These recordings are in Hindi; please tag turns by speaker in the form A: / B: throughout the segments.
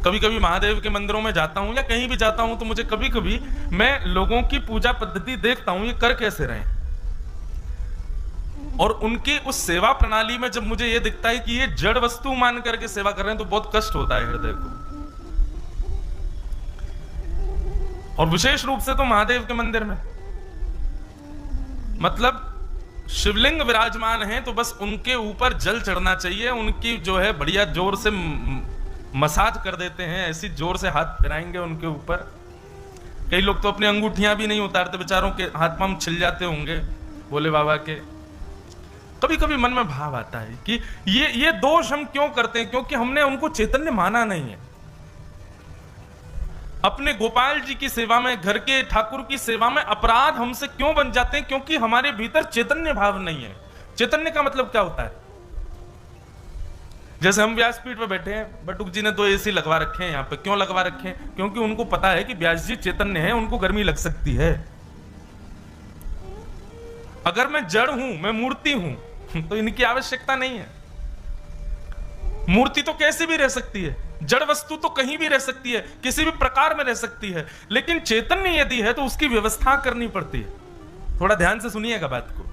A: कभी कभी महादेव के मंदिरों में जाता हूं या कहीं भी जाता हूं तो मुझे कभी कभी मैं लोगों की पूजा पद्धति देखता हूं, ये कर कैसे रहे हैं। और उनकी उस सेवा प्रणाली में जब मुझे ये दिखता है कि ये जड़ वस्तु मान करके सेवा कर रहे हैं तो बहुत कष्ट होता है हृदय को। और विशेष रूप से तो महादेव के मंदिर में मतलब शिवलिंग विराजमान हैं तो बस उनके ऊपर जल चढ़ना चाहिए, उनकी जो है बढ़िया जोर से मसाज कर देते हैं, ऐसी जोर से हाथ फिराएंगे उनके ऊपर। कई लोग तो अपनी अंगूठियां भी नहीं उतारते, बेचारों के हाथ पांव छिल जाते होंगे भोले बाबा के। कभी कभी मन में भाव आता है कि ये दोष हम क्यों करते हैं, क्योंकि हमने उनको चैतन्य माना नहीं है। अपने गोपाल जी की सेवा में, घर के ठाकुर की सेवा में अपराध हमसे क्यों बन जाते हैं, क्योंकि हमारे भीतर चैतन्य भाव नहीं है। चैतन्य का मतलब क्या होता है? जैसे हम व्यासपीठ पे बैठे हैं, बटुक जी ने 2 एसी लगवा रखे हैं यहाँ पे। क्यों लगवा रखे हैं? क्योंकि उनको पता है कि व्यास जी चैतन्य है, उनको गर्मी लग सकती है। अगर मैं जड़ हूं, मैं मूर्ति हूं, तो इनकी आवश्यकता नहीं है। मूर्ति तो कैसी भी रह सकती है, जड़ वस्तु तो कहीं भी रह सकती है, किसी भी प्रकार में रह सकती है, लेकिन चैतन्य यदि है तो उसकी व्यवस्था करनी पड़ती है। थोड़ा ध्यान से सुनिएगा बात को।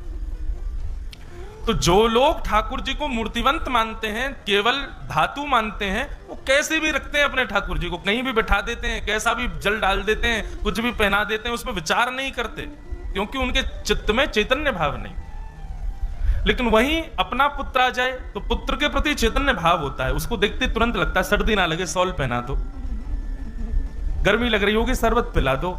A: तो जो लोग ठाकुर जी को मूर्तिवंत मानते हैं, केवल धातु मानते हैं, वो कैसे भी रखते हैं अपने ठाकुर जी को, कहीं भी बैठा देते हैं, कैसा भी जल डाल देते हैं, कुछ भी पहना देते हैं, उसमें विचार नहीं करते, क्योंकि उनके चित्त में चैतन्य भाव नहीं। लेकिन वहीं अपना पुत्र आ जाए तो पुत्र के प्रति चैतन्य भाव होता है, उसको देखते तुरंत लगता है सर्दी ना लगे शॉल पहना दो, गर्मी लग रही होगी शरबत पिला दो,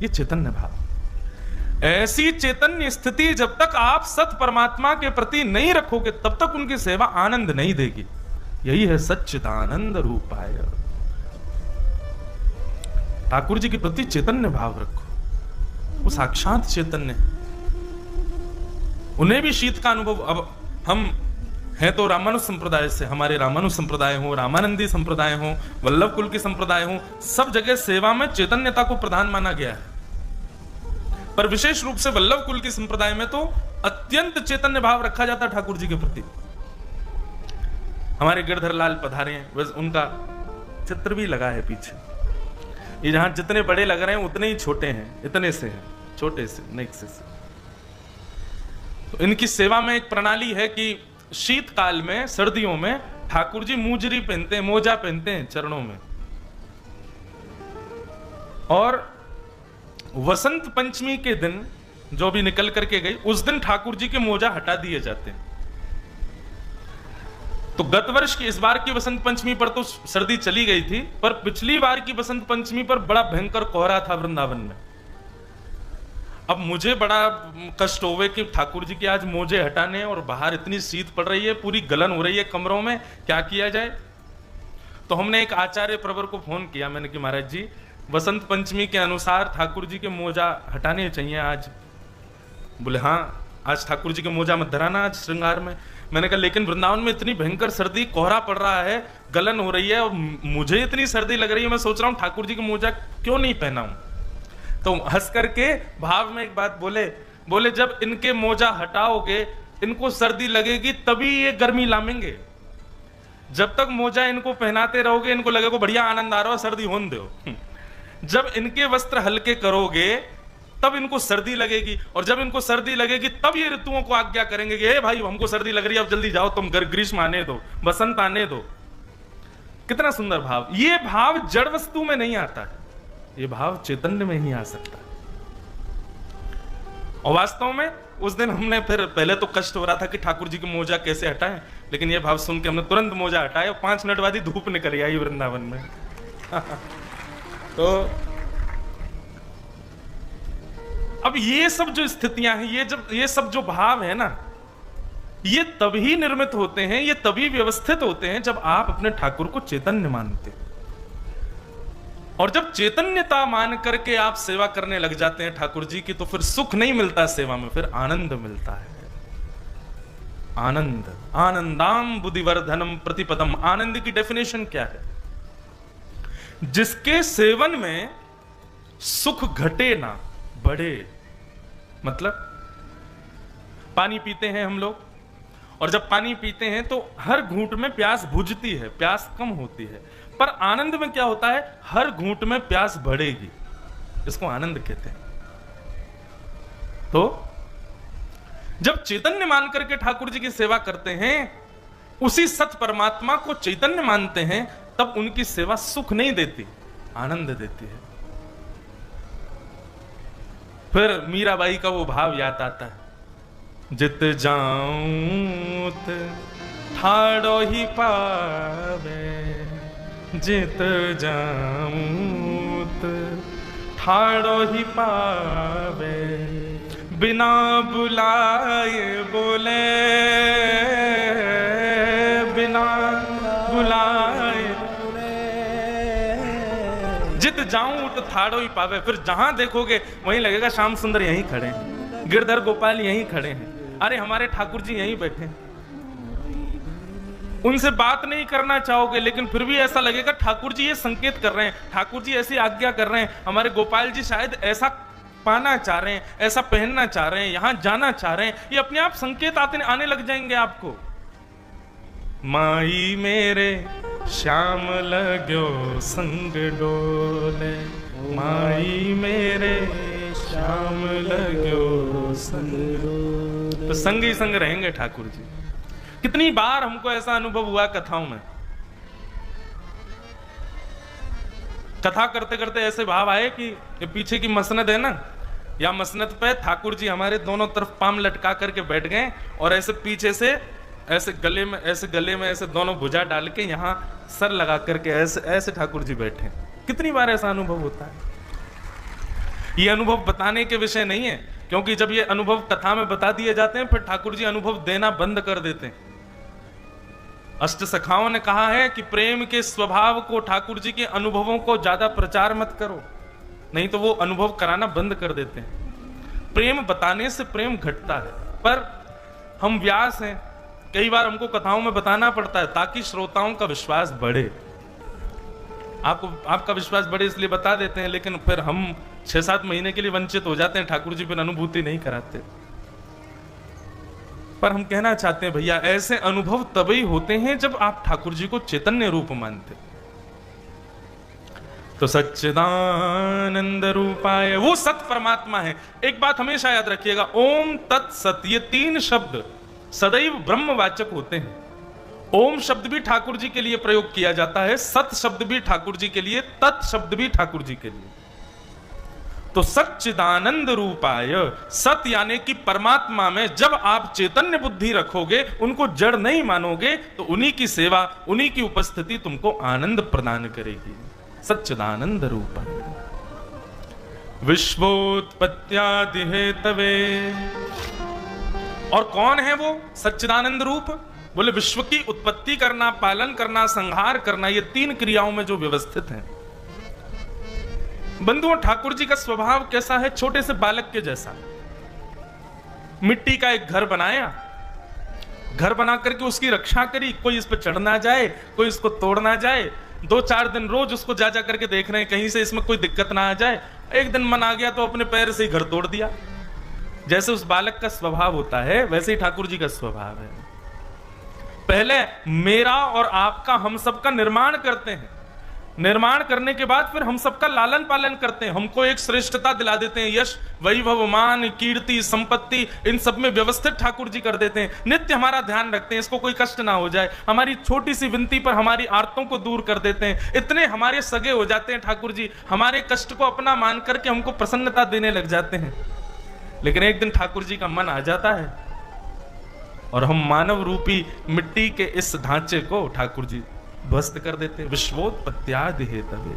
A: ये चैतन्य भाव। ऐसी चैतन्य स्थिति जब तक आप सत परमात्मा के प्रति नहीं रखोगे तब तक उनकी सेवा आनंद नहीं देगी। यही है सच्चिदानंद रूपाय। ठाकुर जी के प्रति चैतन्य भाव रखो, वो साक्षात चैतन्य है, उन्हें भी शीत का अनुभव। अब हम हैं तो रामानुज संप्रदाय से, हमारे रामानुज संप्रदाय हो, रामानंदी संप्रदाय हो, वल्लभ कुल की संप्रदाय हो, सब जगह सेवा में चैतन्यता को प्रधान माना गया है। पर विशेष रूप से वल्लभ कुल की संप्रदाय में तो अत्यंत चैतन्य भाव रखा जाता है ठाकुर जी के प्रति। हमारे गिरधर लाल पधारे हैं, बस उनका चित्र भी लगा है पीछे। ये जहां जितने बड़े लग रहे हैं उतने ही छोटे हैं, इतने से हैं, छोटे से नेक्स्ट से। तो इनकी सेवा में एक प्रणाली है कि शीतकाल में, सर्दियों में ठाकुर जी मूजरी पहनते हैं, मोजा पहनते हैं चरणों में, और वसंत पंचमी के दिन जो भी निकल करके गई, उस दिन ठाकुर जी के मोजा हटा दिए जाते हैं। तो गत वर्ष की, इस बार की वसंत पंचमी पर तो सर्दी चली गई थी, पर पिछली बार की वसंत पंचमी पर बड़ा भयंकर कोहरा था वृंदावन में। अब मुझे बड़ा कष्ट होवे कि ठाकुर जी के आज मोजे हटाने, और बाहर इतनी शीत पड़ रही है, पूरी गलन हो रही है कमरों में, क्या किया जाए। तो हमने एक आचार्य प्रवर को फोन किया, मैंने कि महाराज जी वसंत पंचमी के अनुसार ठाकुर जी के मोजा हटाने चाहिए आज। बोले हाँ, आज ठाकुर जी के मोजा मत धराना आज श्रृंगार में। मैंने कहा लेकिन वृंदावन में इतनी भयंकर सर्दी, कोहरा पड़ रहा है, गलन हो रही है, और मुझे इतनी सर्दी लग रही है, मैं सोच रहा हूं ठाकुर जी के मोजा क्यों नहीं पहनाऊं। तो हंस करके भाव में एक बात बोले जब इनके मोजा हटाओगे इनको सर्दी लगेगी, तभी ये गर्मी लामेंगे। जब तक मोजा इनको पहनाते रहोगे इनको लगेगा बढ़िया आनंद आ रहा हो, सर्दी होने दो। जब इनके वस्त्र हल्के करोगे तब इनको सर्दी लगेगी, और जब इनको सर्दी लगेगी तब ये ऋतुओं को आज्ञा करेंगे कि हे भाई हमको सर्दी लग रही है, अब जल्दी जाओ तुम, ग्रीष्म आने दो, बसंत आने दो। कितना सुंदर भाव। ये भाव जड़ वस्तु में नहीं आता है, ये भाव चैतन्य में ही आ सकता है। और वास्तव में उस दिन हमने फिर, पहले तो कष्ट हो रहा था कि ठाकुर जी के मोजा कैसे हटाएं, लेकिन ये भाव सुन के हमने तुरंत मोजा हटाए, और 5 मिनट बाद ही धूप निकल आई वृंदावन में। तो अब ये सब जो स्थितियां हैं, ये सब जो भाव है ना, ये तभी निर्मित होते हैं, ये तभी व्यवस्थित होते हैं जब आप अपने ठाकुर को चैतन्य मानते हैं। और जब चैतन्यता मान करके आप सेवा करने लग जाते हैं ठाकुर जी की, तो फिर सुख नहीं मिलता सेवा में, फिर आनंद मिलता है। आनंद, आनंदाम बुद्धिवर्धनम प्रतिपदम। आनंद की डेफिनेशन क्या है? जिसके सेवन में सुख घटे ना बढ़े। मतलब पानी पीते हैं हम लोग, और जब पानी पीते हैं तो हर घूंट में प्यास बुझती है, प्यास कम होती है, पर आनंद में क्या होता है, हर घूंट में प्यास बढ़ेगी, इसको आनंद कहते हैं। तो जब चैतन्य मान करके ठाकुर जी की सेवा करते हैं, उसी सत परमात्मा को चैतन्य मानते हैं, तब उनकी सेवा सुख नहीं देती, आनंद देती है। फिर मीराबाई का वो भाव याद आता है, जित जाऊं ठाड़ो ही पावे, जित जाऊं ठाड़ो ही पावे, बिना बुलाए बोले, बिना बुलाए जित जाऊं तो ठाड़ो ही पावे। फिर जहां देखोगे वहीं लगेगा श्याम सुंदर यहीं खड़े हैं, गिरधर गोपाल यहीं खड़े हैं, अरे हमारे ठाकुर जी यहीं बैठे हैं। उनसे बात नहीं करना चाहोगे, लेकिन फिर भी ऐसा लगेगा ठाकुर जी ये संकेत कर रहे हैं, ठाकुर जी ऐसी आज्ञा कर रहे हैं, हमारे गोपाल जी शायद ऐसा पाना चाह रहे हैं, ऐसा पहनना चाह रहे हैं, यहां जाना चाह रहे हैं। ये अपने आप संकेत आने लग जाएंगे आपको। माई मेरे श्याम लगो संग डोले, माई मेरे श्याम लगो संग डोले। तो संग ही संग रहेंगे ठाकुर जी। कितनी बार हमको ऐसा अनुभव हुआ कथाओं में, कथा करते करते ऐसे भाव आए कि ये पीछे की मसनद है ना, या मसनद पे ठाकुर जी हमारे दोनों तरफ पाम लटका करके बैठ गए और ऐसे पीछे से ऐसे गले में ऐसे दोनों भुजा डाल के यहाँ सर लगा करके ऐसे ऐसे ठाकुर जी बैठे। कितनी बार ऐसा अनुभव होता है। ये अनुभव बताने के विषय नहीं है, क्योंकि जब ये अनुभव कथा में बता दिए जाते हैं फिर ठाकुर जी अनुभव देना बंद कर देते हैं। अष्ट सखाओं ने कहा है कि प्रेम के स्वभाव को, ठाकुर जी के अनुभवों को ज्यादा प्रचार मत करो, नहीं तो वो अनुभव कराना बंद कर देते हैं। प्रेम बताने से प्रेम घटता है, पर हम व्यास हैं, कई बार हमको कथाओं में बताना पड़ता है ताकि श्रोताओं का विश्वास बढ़े। आपका विश्वास बढ़े इसलिए बता देते हैं, लेकिन फिर हम 6-7 महीने के लिए वंचित हो जाते हैं, ठाकुर जी फिर अनुभूति नहीं कराते। पर हम कहना चाहते हैं भैया, ऐसे अनुभव तभी होते हैं जब आप ठाकुर जी को चैतन्य रूप मानते। तो सच्चिदानंद रूपाय, वो सत परमात्मा है। एक बात हमेशा याद रखिएगा, ओम तत्सत, ये 3 शब्द सदैव ब्रह्मवाचक होते हैं। ओम शब्द भी ठाकुर जी के लिए प्रयोग किया जाता है, सत शब्द भी ठाकुर जी के लिए, तत् शब्द भी ठाकुर जी के लिए। तो सच्चिदानंद रूपाय, सत यानी कि परमात्मा में जब आप चैतन्य बुद्धि रखोगे, उनको जड़ नहीं मानोगे, तो उन्हीं की सेवा, उन्हीं की उपस्थिति तुमको आनंद प्रदान करेगी। सच्चिदानंद रूपाय विश्वोत्पत्त्यादि हेतवे। और कौन है वो सच्चिदानंद रूप? बोले विश्व की उत्पत्ति करना, पालन करना, संहार करना, ये 3 क्रियाओं में जो व्यवस्थित है। बंधुओं, ठाकुर जी का स्वभाव कैसा है? छोटे से बालक के जैसा। मिट्टी का एक घर बनाया, घर बना करके उसकी रक्षा करी, कोई इस पर चढ़ ना जाए, कोई इसको तोड़ ना जाए। 2-4 दिन रोज उसको जा करके देख रहे हैं कहीं से इसमें कोई दिक्कत ना आ जाए। एक दिन मन आ गया तो अपने पैर से ही घर तोड़ दिया। जैसे उस बालक का स्वभाव होता है, वैसे ही ठाकुर जी का स्वभाव है। पहले मेरा और आपका, हम सबका निर्माण करते हैं, निर्माण करने के बाद फिर हम सबका लालन पालन करते हैं, हमको एक श्रेष्ठता दिला देते हैं, यश वैभव मान कीर्ति संपत्ति इन सब में व्यवस्थित ठाकुर जी कर देते हैं। नित्य हमारा ध्यान रखते हैं, इसको कोई कष्ट ना हो जाए, हमारी छोटी सी विनती पर हमारी आर्तों को दूर कर देते हैं। इतने हमारे सगे हो जाते हैं ठाकुर जी, हमारे कष्ट को अपना मान करके हमको प्रसन्नता देने लग जाते हैं। लेकिन एक दिन ठाकुर जी का मन आ जाता है और हम मानव रूपी मिट्टी के इस ढांचे को ठाकुर जी ध्वस्त कर देते। विश्वोत्पत्त्यादि हेतवे,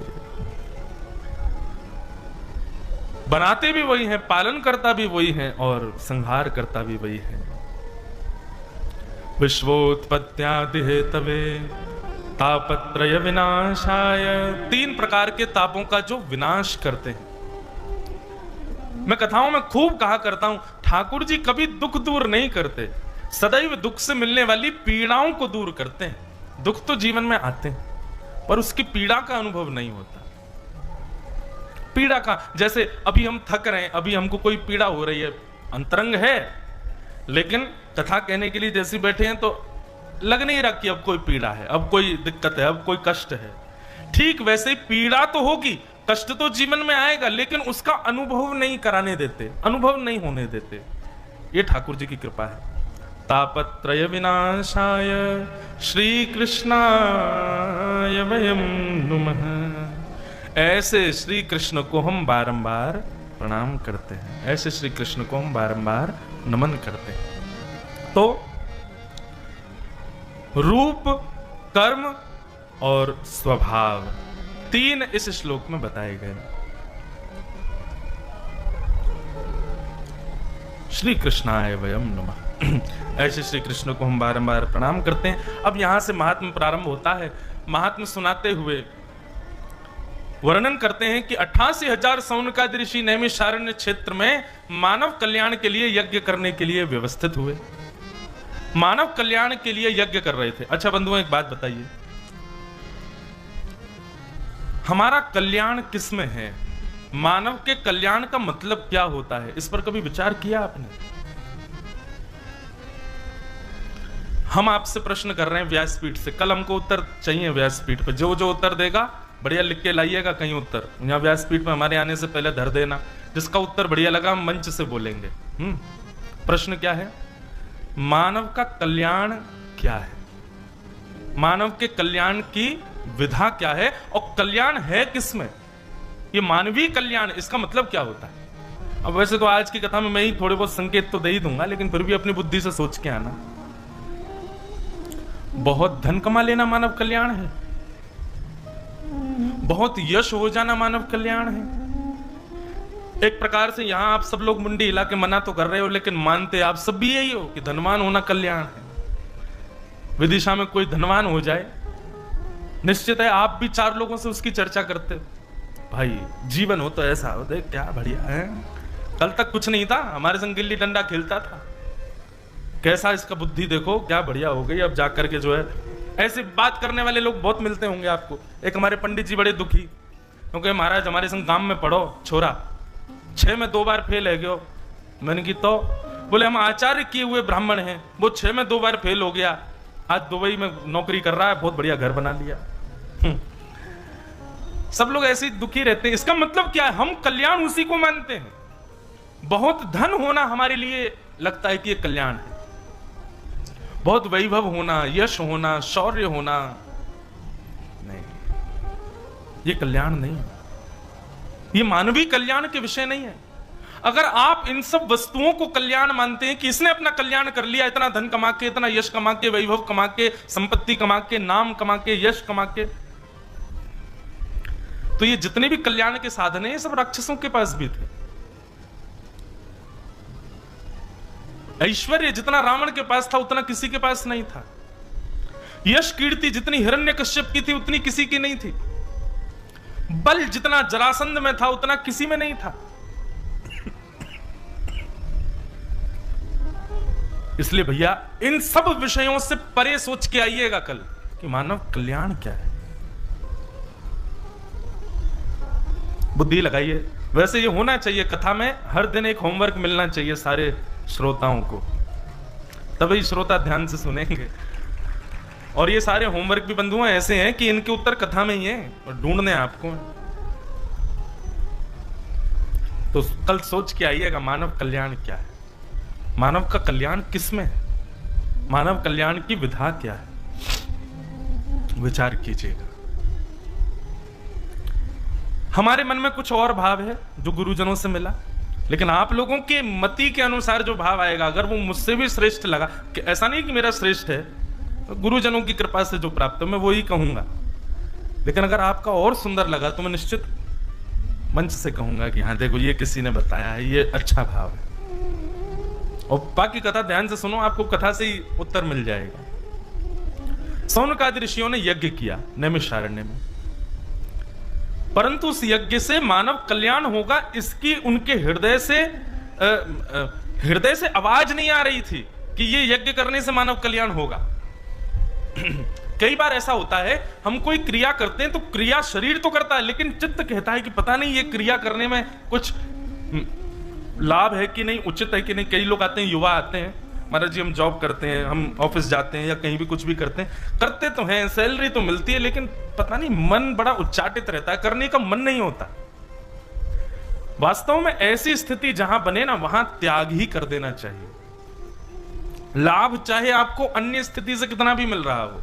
A: बनाते भी वही हैं, पालन करता भी वही है और संहार करता भी वही है। विश्वोत्पत्त्यादि हेतवे तापत्रय विनाशाय, 3 प्रकार के तापों का जो विनाश करते हैं। मैं कथाओं में खूब कहा करता हूं, ठाकुर जी कभी दुख दूर नहीं करते, सदैव दुख से मिलने वाली पीड़ाओं को दूर करते हैं। दुख तो जीवन में आते हैं, पर उसकी पीड़ा का अनुभव नहीं होता। पीड़ा का, जैसे अभी हम थक रहे हैं, अभी हमको कोई पीड़ा हो रही है, अंतरंग है, लेकिन कथा कहने के लिए जैसे बैठे हैं तो लग नहीं रहा कि अब कोई पीड़ा है, अब कोई दिक्कत है, अब कोई कष्ट है। ठीक वैसे ही पीड़ा तो होगी, कष्ट तो जीवन में आएगा, लेकिन उसका अनुभव नहीं कराने देते, अनुभव नहीं होने देते। ये ठाकुर जी की कृपा है। तापत्रय विनाशाय श्री कृष्णाय वयम नुमः। ऐसे श्री कृष्ण को हम बारंबार प्रणाम करते हैं, ऐसे श्री कृष्ण को हम बारंबार नमन करते हैं। तो रूप, कर्म और स्वभाव 3 इस श्लोक में बताए गए। श्री कृष्णाय वयम नमः। ऐसे श्री कृष्ण को हम बारंबार प्रणाम करते हैं। अब यहां से महात्म प्रारंभ होता है। महात्म सुनाते हुए वर्णन करते हैं कि 88,000 शौनकादि ऋषि नैमिषारण्य क्षेत्र में मानव कल्याण के लिए यज्ञ करने के लिए व्यवस्थित हुए, मानव कल्याण के लिए यज्ञ कर रहे थे। अच्छा बंधुओं, एक बात बताइए, हमारा कल्याण किस में है? मानव के कल्याण का मतलब क्या होता है? इस पर कभी विचार किया आपने? हम आपसे प्रश्न कर रहे हैं व्यासपीठ से, कल हमको उत्तर चाहिए व्यासपीठ पे। जो जो उत्तर देगा बढ़िया लिख के लाइएगा कहीं उत्तर, यहाँ व्यासपीठ पे हमारे आने से पहले धर देना। जिसका उत्तर बढ़िया लगा हम मंच से बोलेंगे। प्रश्न क्या है? मानव का कल्याण क्या है? मानव के कल्याण की विधा क्या है और कल्याण है किसमें? ये मानवीय कल्याण, इसका मतलब क्या होता है? अब वैसे तो आज की कथा में मैं ही थोड़े बहुत संकेत तो दे ही दूंगा, लेकिन फिर भी अपनी बुद्धि से सोच के आना। बहुत धन कमा लेना मानव कल्याण है, बहुत यश हो जाना मानव कल्याण है। एक प्रकार से यहां आप सब लोग मुंडी हिला के मना तो कर रहे हो, लेकिन मानते आप सब भी यही हो कि धनवान होना कल्याण है। विदिशा में कोई धनवान हो जाए, निश्चित है आप भी 4 लोगों से उसकी चर्चा करते हो, भाई जीवन हो तो ऐसा हो, देख क्या बढ़िया है, कल तक कुछ नहीं था, हमारे संग गिल्ली डंडा खेलता था, कैसा इसका बुद्धि देखो क्या बढ़िया हो गई, अब जाकर के जो है। ऐसे बात करने वाले लोग बहुत मिलते होंगे आपको। एक हमारे पंडित जी बड़े दुखी, क्योंकि महाराज हमारे संग गांव में पढ़ो छोरा, 6 में 2 बार फेल है गयो। मैंने की तो बोले हम आचार्य किए हुए ब्राह्मण हैं, वो 6 में 2 बार फेल हो गया, आज दुबई में नौकरी कर रहा है, बहुत बढ़िया घर बना लिया। सब लोग ऐसे ही दुखी रहते हैं। इसका मतलब क्या है? हम कल्याण उसी को मानते हैं। बहुत धन होना हमारे लिए लगता है कि ये कल्याण है, बहुत वैभव होना, यश होना, शौर्य होना, नहीं, ये कल्याण नहीं है, ये मानवीय कल्याण के विषय नहीं है। अगर आप इन सब वस्तुओं को कल्याण मानते हैं कि इसने अपना कल्याण कर लिया, इतना धन कमा के, इतना यश कमा के, वैभव कमा के, संपत्ति कमा के, नाम कमा के, यश कमा के, तो ये जितने भी कल्याण के साधन हैं, ये सब राक्षसों के पास भी थे। ऐश्वर्य जितना रावण के पास था उतना किसी के पास नहीं था। यश कीर्ति जितनी हिरण्यकश्यप की थी उतनी किसी की नहीं थी। बल जितना जरासंध में था उतना किसी में नहीं था। इसलिए भैया इन सब विषयों से परे सोच के आइएगा कल कि मानव कल्याण क्या है, बुद्धि लगाइए। वैसे ये होना चाहिए, कथा में हर दिन एक होमवर्क मिलना चाहिए सारे श्रोताओं को, तभी श्रोता ध्यान से सुनेंगे। और ये सारे होमवर्क भी बंधुओं ऐसे हैं कि इनके उत्तर कथा में ही हैं और ढूंढने आपको। तो कल सोच के आइएगा मानव कल्याण क्या है, मानव का कल्याण किस में है, मानव कल्याण की विधा क्या है, विचार कीजिएगा। हमारे मन में कुछ और भाव है जो गुरुजनों से मिला, लेकिन आप लोगों के मति के अनुसार जो भाव आएगा, अगर वो मुझसे भी श्रेष्ठ लगा, कि ऐसा नहीं कि मेरा श्रेष्ठ है, तो गुरुजनों की कृपा से जो प्राप्त है मैं वो ही कहूंगा। लेकिन अगर आपका और सुंदर लगा तो मैं निश्चित मंच से कहूंगा कि हाँ देखो ये किसी ने बताया है, ये अच्छा भाव है। और बाकी कथा ध्यान से सुनो, आपको कथा से ही उत्तर मिल जाएगा। शौनकादि ऋषियों ने यज्ञ किया नैमिषारण्य में, परंतु उस यज्ञ से मानव कल्याण होगा इसकी उनके हृदय से आवाज नहीं आ रही थी कि ये यज्ञ करने से मानव कल्याण होगा। कई बार ऐसा होता है, हम कोई क्रिया करते हैं तो क्रिया शरीर तो करता है, लेकिन चित्त कहता है कि पता नहीं ये क्रिया करने में कुछ लाभ है कि नहीं, उचित है कि नहीं। कई लोग आते हैं, युवा आते हैं, महाराज जी हम जॉब करते हैं, हम ऑफिस जाते हैं या कहीं भी कुछ भी करते हैं, करते तो हैं, सैलरी तो मिलती है, लेकिन पता नहीं मन बड़ा उच्चाटित रहता है, करने का मन नहीं होता। वास्तव में ऐसी स्थिति जहां बने ना, वहां त्याग ही कर देना चाहिए। लाभ चाहे आपको अन्य स्थिति से कितना भी मिल रहा हो।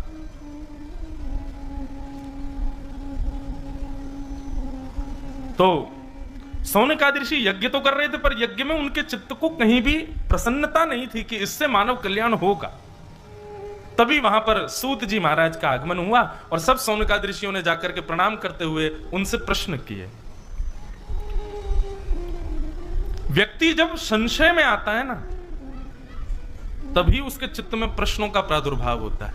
A: तो सौनकादि ऋषि यज्ञ तो कर रहे थे, पर यज्ञ में उनके चित्त को कहीं भी प्रसन्नता नहीं थी कि इससे मानव कल्याण होगा। तभी वहां पर सूत जी महाराज का आगमन हुआ और सब सौनकादि ऋषियों ने जाकर के प्रणाम करते हुए उनसे प्रश्न किए। व्यक्ति जब संशय में आता है ना, तभी उसके चित्त में प्रश्नों का प्रादुर्भाव होता है।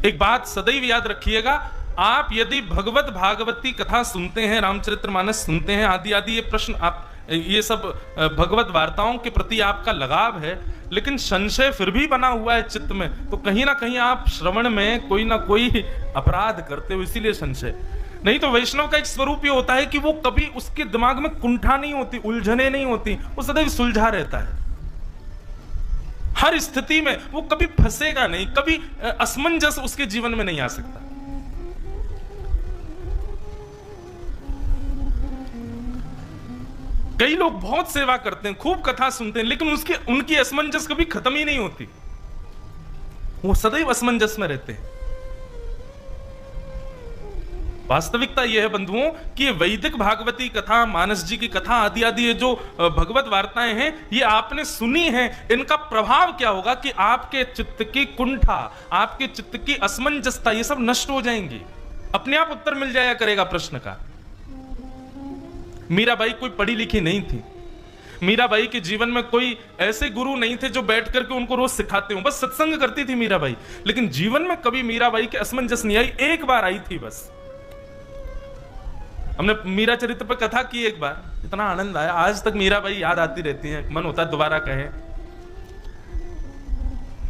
A: एक बात सदैव याद रखिएगा, आप यदि भगवत भागवती कथा सुनते हैं, रामचरितमानस सुनते हैं, आदि आदि ये प्रश्न आप ये सब भगवत वार्ताओं के प्रति आपका लगाव है, लेकिन संशय फिर भी बना हुआ है चित्त में, तो कहीं ना कहीं आप श्रवण में कोई ना कोई अपराध करते हो, इसीलिए संशय। नहीं तो वैष्णव का एक स्वरूप ये होता है कि वो कभी उसके दिमाग में कुंठा नहीं होती, उलझने नहीं होती, वो सदैव सुलझा रहता है। हर स्थिति में वो कभी फंसेगा नहीं, कभी असमंजस उसके जीवन में नहीं आ सकता। कई लोग बहुत सेवा करते हैं, खूब कथा सुनते हैं, लेकिन उनकी असमंजस कभी खत्म ही नहीं होती, वो सदैव असमंजस में रहते हैं। वास्तविकता यह है बंधुओं कि ये वैदिक भागवती कथा, मानस जी की कथा आदि आदि ये जो भगवत वार्ताएं हैं, ये आपने सुनी हैं, इनका प्रभाव क्या होगा कि आपके चित्त की कुंठा, आपके चित्त की असमंजसता, ये सब नष्ट हो जाएंगी। अपने आप उत्तर मिल जाया करेगा प्रश्न का। मीराबाई कोई पढ़ी लिखी नहीं थी, मीराबाई के जीवन में कोई ऐसे गुरु नहीं थे जो बैठ करके उनको रोज सिखाते हो, बस सत्संग करती थी मीराबाई, लेकिन जीवन में कभी मीराबाई के असमंजस नहीं आई। एक बार आई थी बस, हमने मीरा चरित्र पर कथा की एक बार, इतना आनंद आया, आज तक मीराबाई याद आती रहती है, मन होता है दोबारा कहें।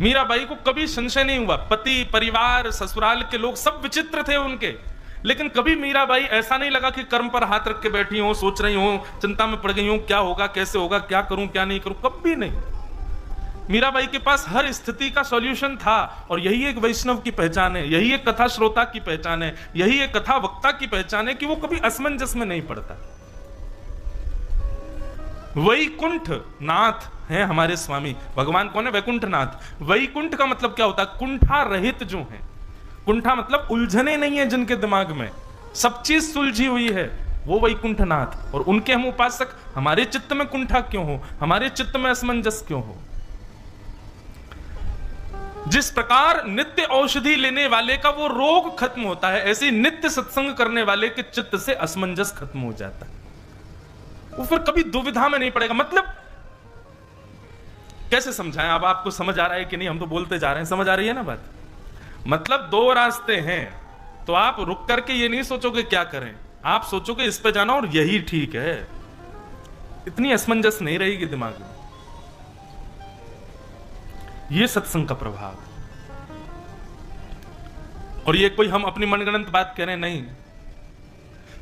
A: मीराबाई को कभी संशय नहीं हुआ, पति परिवार ससुराल के लोग सब विचित्र थे उनके, लेकिन कभी मीराबाई ऐसा नहीं लगा कि कर्म पर हाथ रख के बैठी हो, सोच रही हो, चिंता में पड़ गई हो, क्या होगा कैसे होगा, क्या करूं क्या नहीं करूं, कभी नहीं। मीराबाई के पास हर स्थिति का सॉल्यूशन था, और यही एक वैष्णव की पहचान है, यही एक कथा श्रोता की पहचान है, यही एक कथा वक्ता की पहचान है कि वो कभी असमंजस में नहीं पड़ता। वैकुंठ नाथ है हमारे स्वामी भगवान। कौन है? वैकुंठ नाथ। वैकुंठ का मतलब क्या होता है? कुंठा रहित जो है। कुंठा मतलब उलझने नहीं है जिनके दिमाग में, सब चीज सुलझी हुई है, वो वैकुंठ नाथ। और उनके हम उपासक। हमारे चित्त में कुंठा क्यों हो, हमारे चित्त में असमंजस क्यों हो? जिस प्रकार नित्य औषधि लेने वाले का वो रोग खत्म होता है, ऐसे नित्य सत्संग करने वाले के चित्त से असमंजस खत्म हो जाता है, वो फिर कभी दुविधा में नहीं पड़ेगा। मतलब कैसे समझाएं? अब आपको समझ आ रहा है कि नहीं? हम तो बोलते जा रहे हैं, समझ आ रही है ना बात? मतलब दो रास्ते हैं, तो आप रुक करके ये नहीं सोचोगे क्या करें, आप सोचोगे इस पे जाना और यही ठीक है। इतनी असमंजस नहीं रहेगी दिमाग में। ये सत्संग का प्रभाव। और ये कोई हम अपनी मनगढ़ंत बात कह रहे हैं, नहीं।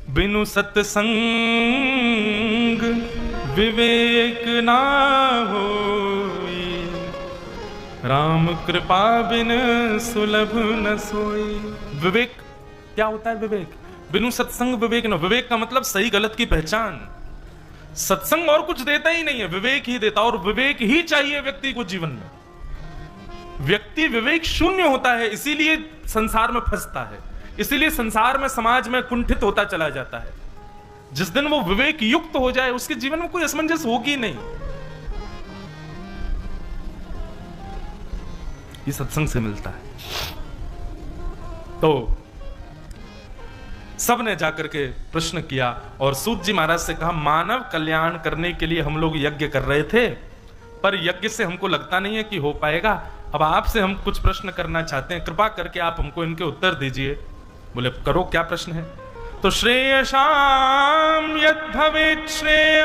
A: बिनु सत्संग विवेक ना होई, राम कृपा बिन सुलभ न सोई। विवेक क्या होता है? विवेक बिनु सत्संग विवेक न। विवेक का मतलब सही गलत की पहचान। सत्संग और कुछ देता ही नहीं है, विवेक ही देता, और विवेक ही चाहिए व्यक्ति को जीवन में। व्यक्ति विवेक शून्य होता है, इसीलिए संसार में फंसता है, इसीलिए संसार में समाज में कुंठित होता चला जाता है। जिस दिन वो विवेक युक्त हो जाए, उसके जीवन में कोई असमंजस होगी नहीं। ये सत्संग से मिलता है। तो सब ने जाकर के प्रश्न किया और सूत जी महाराज से कहा, मानव कल्याण करने के लिए हम लोग यज्ञ कर रहे थे, पर यज्ञ से हमको लगता नहीं है कि हो पाएगा। अब आपसे हम कुछ प्रश्न करना चाहते हैं, कृपा करके आप हमको इनके उत्तर दीजिए। बोले करो, क्या प्रश्न है? तो श्रेयसाम यद भवेत् श्रेय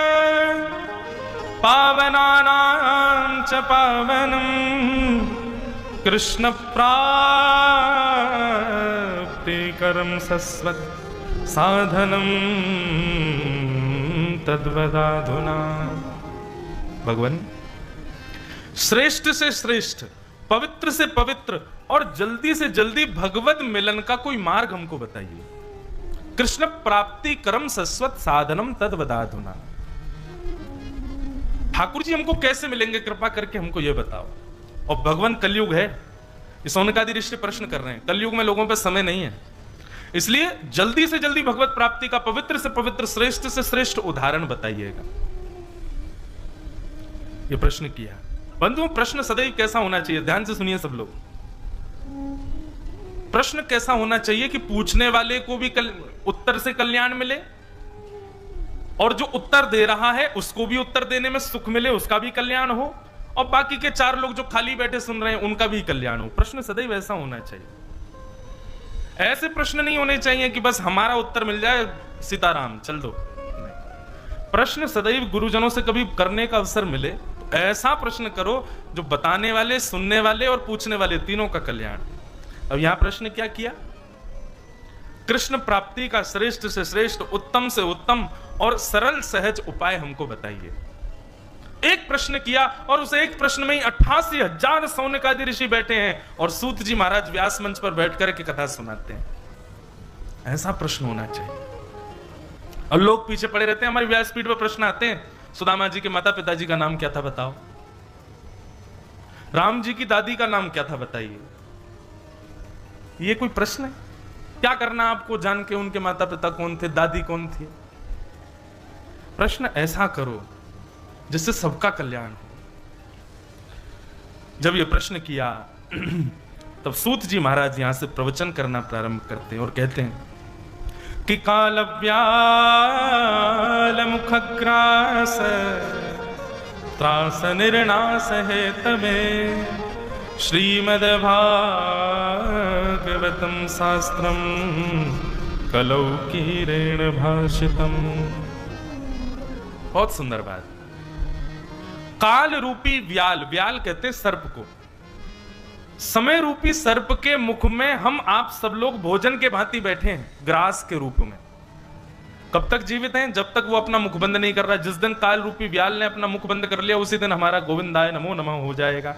A: पावनानां च पावनम् कृष्ण प्राप्ति कर्म सस्वत् साधनम् तद्वदाधुना। भगवान, श्रेष्ठ से श्रेष्ठ, पवित्र से पवित्र और जल्दी से जल्दी भगवत मिलन का कोई मार्ग हमको बताइए। कृष्ण प्राप्ति कर्म सस्वत साधनम तद वदाधुना। ठाकुर जी हमको कैसे मिलेंगे, कृपा करके हमको यह बताओ। और भगवान कलयुग है, इस सौनकादि ऋषि प्रश्न कर रहे हैं, कलयुग में लोगों पे समय नहीं है, इसलिए जल्दी से जल्दी भगवत प्राप्ति का पवित्र से पवित्र, श्रेष्ठ से श्रेष्ठ उदाहरण बताइएगा। ये प्रश्न किया। बंधुओं, प्रश्न सदैव कैसा होना चाहिए, ध्यान से सुनिए सब लोग। प्रश्न कैसा होना चाहिए कि पूछने वाले को भी उत्तर से कल्याण मिले, और जो उत्तर दे रहा है उसको भी उत्तर देने में सुख मिले, उसका भी कल्याण हो, और बाकी के चार लोग जो खाली बैठे सुन रहे हैं उनका भी कल्याण हो। प्रश्न सदैव ऐसा होना चाहिए। ऐसे प्रश्न नहीं होने चाहिए कि बस हमारा उत्तर मिल जाए, सीताराम चल दो। प्रश्न सदैव गुरुजनों से कभी करने का अवसर मिले तो ऐसा प्रश्न करो जो बताने वाले, सुनने वाले और पूछने वाले तीनों का कल्याण। अब यहां प्रश्न क्या किया? कृष्ण प्राप्ति का श्रेष्ठ से श्रेष्ठ, उत्तम से उत्तम और सरल सहज उपाय हमको बताइए। एक प्रश्न किया और उस एक प्रश्न में ही 88,000 सौनकादि ऋषि बैठे हैं और सूत जी महाराज व्यास मंच पर बैठ करके कथा सुनाते हैं। ऐसा प्रश्न होना चाहिए। और लोग पीछे पड़े रहते हैं, हमारी व्यासपीठ पर प्रश्न आते हैं, सुदामा जी के माता पिताजी का नाम क्या था बताओ, राम जी की दादी का नाम क्या था बताइए। ये कोई प्रश्न है? क्या करना आपको जान के उनके माता पिता कौन थे, दादी कौन थी? प्रश्न ऐसा करो जिससे सबका कल्याण हो। जब ये प्रश्न किया तब सूत जी महाराज यहां से प्रवचन करना प्रारंभ करते हैं और कहते हैं कि काल व्याल मुखग्रास त्रास निर्णास है तमें श्रीमद् भागवतम शास्त्रम कलौ कीरेण भाषितम। बहुत सुंदर बात। काल रूपी व्याल, व्याल कहते हैं सर्प को, समय रूपी सर्प के मुख में हम आप सब लोग भोजन के भांति बैठे हैं, ग्रास के रूप में। कब तक जीवित हैं? जब तक वो अपना मुख बंद नहीं कर रहा। जिस दिन काल रूपी व्याल ने अपना मुख बंद कर लिया उसी दिन हमारा गोविंदाय नमो नमः हो जाएगा।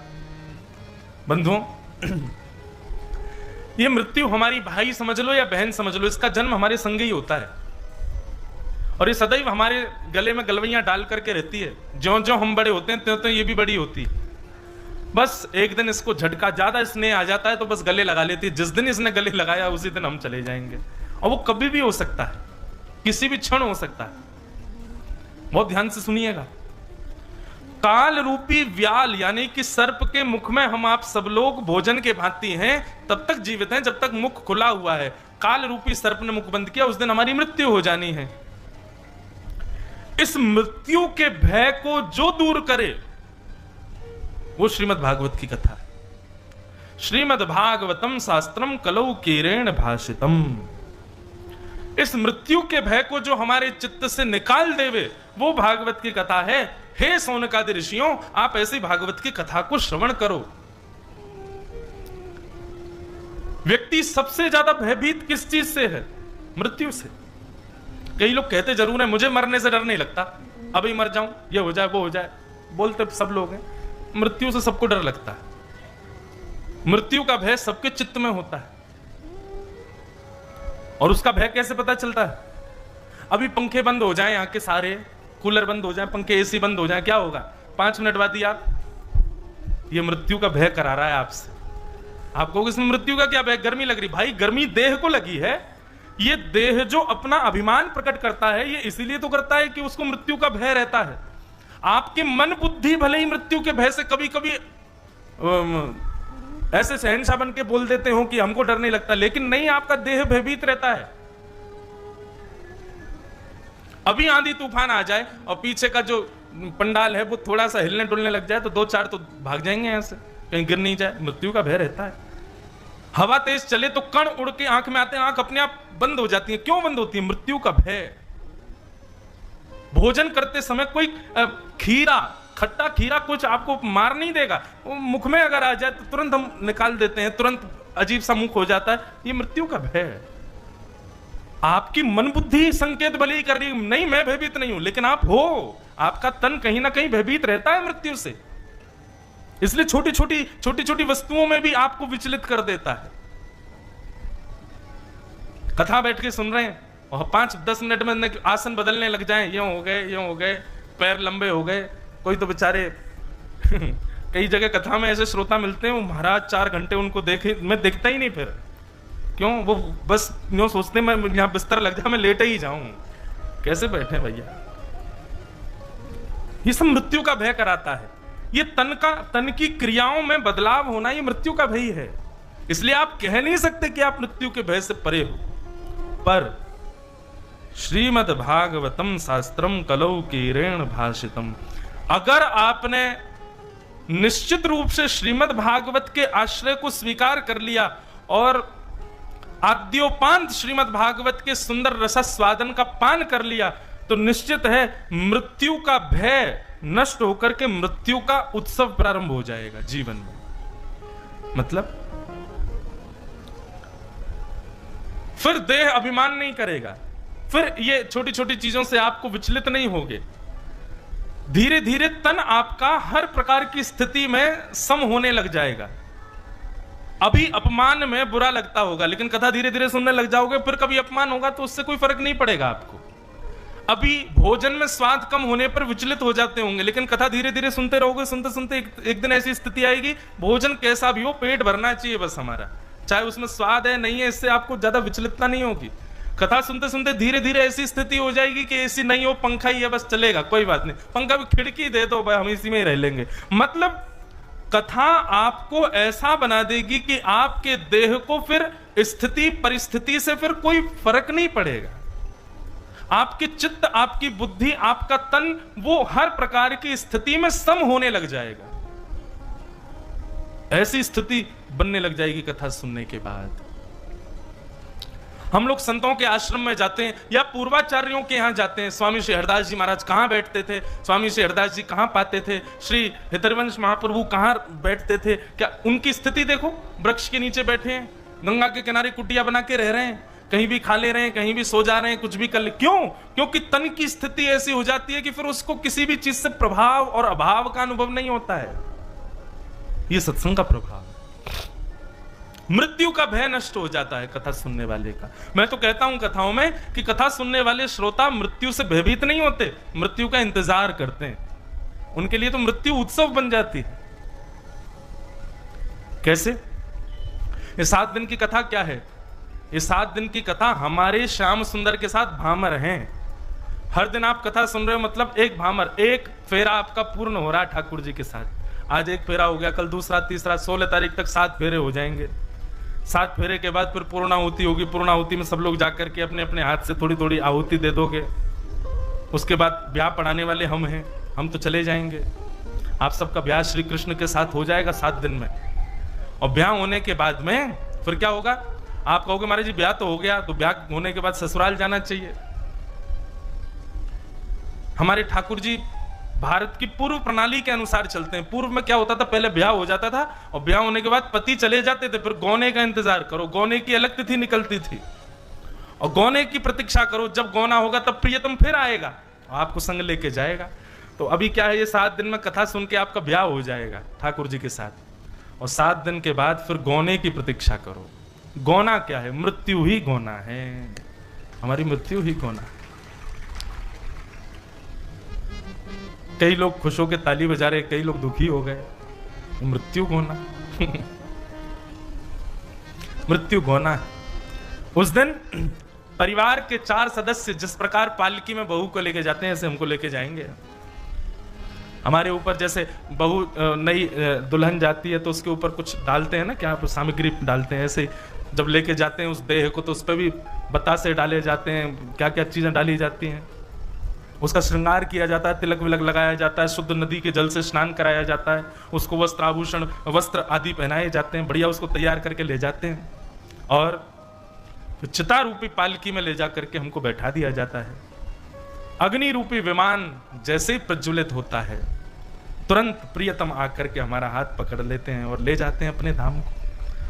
A: बंधुओं, ये मृत्यु हमारी भाई समझ लो या बहन समझ लो, इसका जन्म हमारे संग ही होता है और ये सदैव हमारे गले में गलवैयां डाल करके रहती है। ज्यों ज्यों हम बड़े होते हैं त्यों त्यों ये भी बड़ी होती है। बस एक दिन इसको झटका, ज्यादा स्नेह आ जाता है तो बस गले लगा लेती है। जिस दिन इसने गले लगाया उसी दिन हम चले जाएंगे, और वो कभी भी हो सकता है, किसी भी क्षण हो सकता है। बहुत ध्यान से सुनिएगा। काल रूपी व्याल यानी कि सर्प के मुख में हम आप सब लोग भोजन के भांति हैं, तब तक जीवित हैं जब तक मुख खुला हुआ है। काल रूपी सर्प ने मुख बंद किया, उस दिन हमारी मृत्यु हो जानी है। इस मृत्यु के भय को जो दूर करे वो श्रीमद् भागवत की कथा है। श्रीमद् भागवतम शास्त्रम कलौ कीरेण भाषितम। इस मृत्यु के भय को जो हमारे चित्त से निकाल देवे वो भागवत की कथा है। हे सौनकादि ऋषियों, आप ऐसी भागवत की कथा को श्रवण करो। व्यक्ति सबसे ज्यादा भयभीत किस चीज से है? मृत्यु से। कई लोग कहते जरूर है मुझे मरने से डर नहीं लगता, अभी मर जाऊं, ये हो जाए वो हो जाए, बोलते सब लोग हैं। मृत्यु से सबको डर लगता है। मृत्यु का भय सबके चित्त में होता है। और उसका भय कैसे पता चलता है? अभी पंखे बंद हो जाएं, यहाँ के सारे कूलर बंद हो जाएं, पंखे एसी बंद हो जाएं, क्या होगा? 5 मिनट बाद ही आप ये मृत्यु का भय करा रहा है आपसे। आप कहोगे इसमें मृत्यु का क्या भय? गर्मी लग रही। भाई गर्मी देह को लगी है। ये देह जो अपना अभिमान प्रकट करता है ये इसीलिए तो करता है कि उसको मृत्यु का भय रहता है। आपकी मन बुद्धि भले ही मृत्यु के भय से कभी कभी ऐसे शहंशाह बन के बोल देते हो कि हमको डर नहीं लगता, लेकिन नहीं, आपका देह भयभीत रहता है। अभी आंधी तूफान आ जाए और पीछे का जो पंडाल है वो थोड़ा सा हिलने डुलने लग जाए तो 2-4 तो भाग जाएंगे यहां से, कहीं गिर नहीं जाए। मृत्यु का भय रहता है। हवा तेज चले तो कण उड़ के आंख में आते हैं, आंख अपने आप बंद हो जाती है। क्यों बंद होती है? मृत्यु का भय। भोजन करते समय कोई खीरा, खट्टा खीरा कुछ आपको मार नहीं देगा, वो मुख में अगर आ जाए तो तुरंत हम निकाल देते हैं, तुरंत अजीब सा मुख हो जाता है। ये मृत्यु का भय है। आपकी मन बुद्धि संकेत भले ही कर रही, नहीं मैं भयभीत नहीं हूं, लेकिन आप हो, आपका तन कहीं ना कहीं भयभीत रहता है मृत्यु से। इसलिए छोटी छोटी वस्तुओं में भी आपको विचलित कर देता है। कथा बैठ के सुन रहे हैं और 5-10 मिनट में आसन बदलने लग जाएं, यूं हो गए, पैर लंबे हो गए। कोई तो बेचारे कई जगह कथा में ऐसे श्रोता मिलते हैं, वो महाराज 4 घंटे उनको देखे, मैं देखता ही नहीं। फिर क्यों? वो बस यूं सोचते मैं यहां बिस्तर लग जाए, मैं लेटे ही जाऊं। कैसे बैठे भैया? ये सब मृत्यु का भय कराता है। ये तन की क्रियाओं में बदलाव होना, ये मृत्यु का भय है। इसलिए आप कह नहीं सकते कि आप मृत्यु के भय से परे हो। पर श्रीमद् भागवतम शास्त्रम कलौ कीरेण भाषितम, अगर आपने निश्चित रूप से श्रीमद् भागवत के आश्रय को स्वीकार कर लिया और आद्योपांत श्रीमद् भागवत के सुंदर रसास्वादन का पान कर लिया, तो निश्चित है मृत्यु का भय नष्ट होकर के मृत्यु का उत्सव प्रारंभ हो जाएगा जीवन में। मतलब फिर देह अभिमान नहीं करेगा, फिर ये छोटी छोटी चीजों से आपको विचलित नहीं होगे। धीरे धीरे तन आपका हर प्रकार की स्थिति में सम होने लग जाएगा। अभी अपमान में बुरा लगता होगा, लेकिन कथा धीरे धीरे सुनने लग जाओगे, फिर कभी अपमान होगा तो उससे कोई फर्क नहीं पड़ेगा आपको। अभी भोजन में स्वाद कम होने पर विचलित हो जाते होंगे, लेकिन कथा धीरे धीरे सुनते रहोगे, सुनते सुनते एक दिन ऐसी स्थिति आएगी, भोजन कैसा भी हो पेट भरना चाहिए बस हमारा, चाहे उसमें स्वाद है नहीं है, इससे आपको ज्यादा विचलितता नहीं होगी। कथा सुनते सुनते धीरे धीरे ऐसी स्थिति हो जाएगी कि एसी नहीं हो, पंखा ही है, बस चलेगा, कोई बात नहीं, पंखा भी खिड़की दे दो भाई, हम इसी में ही रह लेंगे। मतलब कथा आपको ऐसा बना देगी कि आपके देह को फिर स्थिति परिस्थिति से फिर कोई फर्क नहीं पड़ेगा। आपकी चित्त, आपकी बुद्धि, आपका तन, वो हर प्रकार की स्थिति में सम होने लग जाएगा। ऐसी स्थिति बनने लग जाएगी कथा सुनने के बाद। हम लोग संतों के आश्रम में जाते हैं या पूर्वाचार्यों के यहां जाते हैं। स्वामी श्री हरदास जी महाराज कहां बैठते थे, स्वामी श्री हरदास जी कहां पाते थे, श्री हितरवंश महाप्रभु कहां बैठते थे, क्या उनकी स्थिति देखो, वृक्ष के नीचे बैठे हैं, गंगा के किनारे कुटिया बना के रह रहे हैं, कहीं भी खा ले रहे हैं, कहीं भी सो जा रहे हैं, कुछ भी कर ले। क्यों? क्योंकि तन की स्थिति ऐसी हो जाती है कि फिर उसको किसी भी चीज से प्रभाव और अभाव का अनुभव नहीं होता है। ये सत्संग का प्रभाव। मृत्यु का भय नष्ट हो जाता है कथा सुनने वाले का। मैं तो कहता हूं कथाओं में कि कथा सुनने वाले श्रोता मृत्यु से भयभीत नहीं होते, मृत्यु का इंतजार करते हैं। उनके लिए तो मृत्यु उत्सव बन जाती है। कैसे? ये 7 दिन की कथा क्या है? ये 7 दिन की कथा हमारे श्याम सुंदर के साथ भामर हैं। हर दिन आप कथा सुन रहे हो, मतलब एक भामर, एक फेरा आपका पूर्ण हो रहा है ठाकुर जी के साथ। आज एक फेरा हो गया, कल दूसरा, तीसरा, 16 तारीख तक 7 फेरे हो जाएंगे। 7 फेरे के बाद फिर पूर्णाहुति होगी। पूर्णाहुति में सब लोग जाकर के अपने अपने हाथ से थोड़ी थोड़ी आहुति दे दोगे। उसके बाद ब्याह पढ़ाने वाले हम हैं, हम तो चले जाएंगे। आप सबका ब्याह श्री कृष्ण के साथ हो जाएगा 7 दिन में। और ब्याह होने के बाद में फिर क्या होगा? आप कहोगे महाराज जी ब्याह तो हो गया, तो ब्याह होने के बाद ससुराल जाना चाहिए। हमारे ठाकुर जी भारत की पूर्व प्रणाली के अनुसार चलते हैं। पूर्व में क्या होता था? पहले ब्याह हो जाता था और ब्याह होने के बाद पति चले जाते थे, फिर गौने का इंतजार करो, गौने की अलग तिथि निकलती थी और गौने की प्रतीक्षा करो, जब गौना होगा तब प्रियतम फिर आएगा और आपको संग लेके जाएगा। तो अभी क्या है, ये 7 दिन में कथा सुन के आपका ब्याह हो जाएगा ठाकुर जी के साथ, और 7 दिन के बाद फिर गौने की प्रतीक्षा करो। गौना क्या है? मृत्यु ही गौना है, हमारी मृत्यु ही गौना। कई लोग खुश होकर ताली बजा रहे, कई लोग दुखी हो गए। मृत्यु गौना मृत्यु गौना है। उस दिन परिवार के 4 सदस्य जिस प्रकार पालकी में बहू को लेके जाते हैं, ऐसे हमको लेके जाएंगे। हमारे ऊपर जैसे बहू नई दुल्हन जाती है तो उसके ऊपर कुछ डालते हैं ना, क्या सामग्री डालते हैं, ऐसे जब लेके जाते हैं उस देह को तो उस पर भी बतासे डाले जाते हैं, क्या क्या चीजें डाली जाती हैं। उसका श्रृंगार किया जाता है, तिलक विलक लगाया जाता है, शुद्ध नदी के जल से स्नान कराया जाता है, उसको वस्त्र आभूषण वस्त्र आदि पहनाए जाते हैं, बढ़िया उसको तैयार करके ले जाते हैं और चिता रूपी पालकी में ले जा करके हमको बैठा दिया जाता है। अग्नि रूपी विमान जैसे ही प्रज्वलित होता है, तुरंत प्रियतम आकर के हमारा हाथ पकड़ लेते हैं और ले जाते हैं अपने धाम को,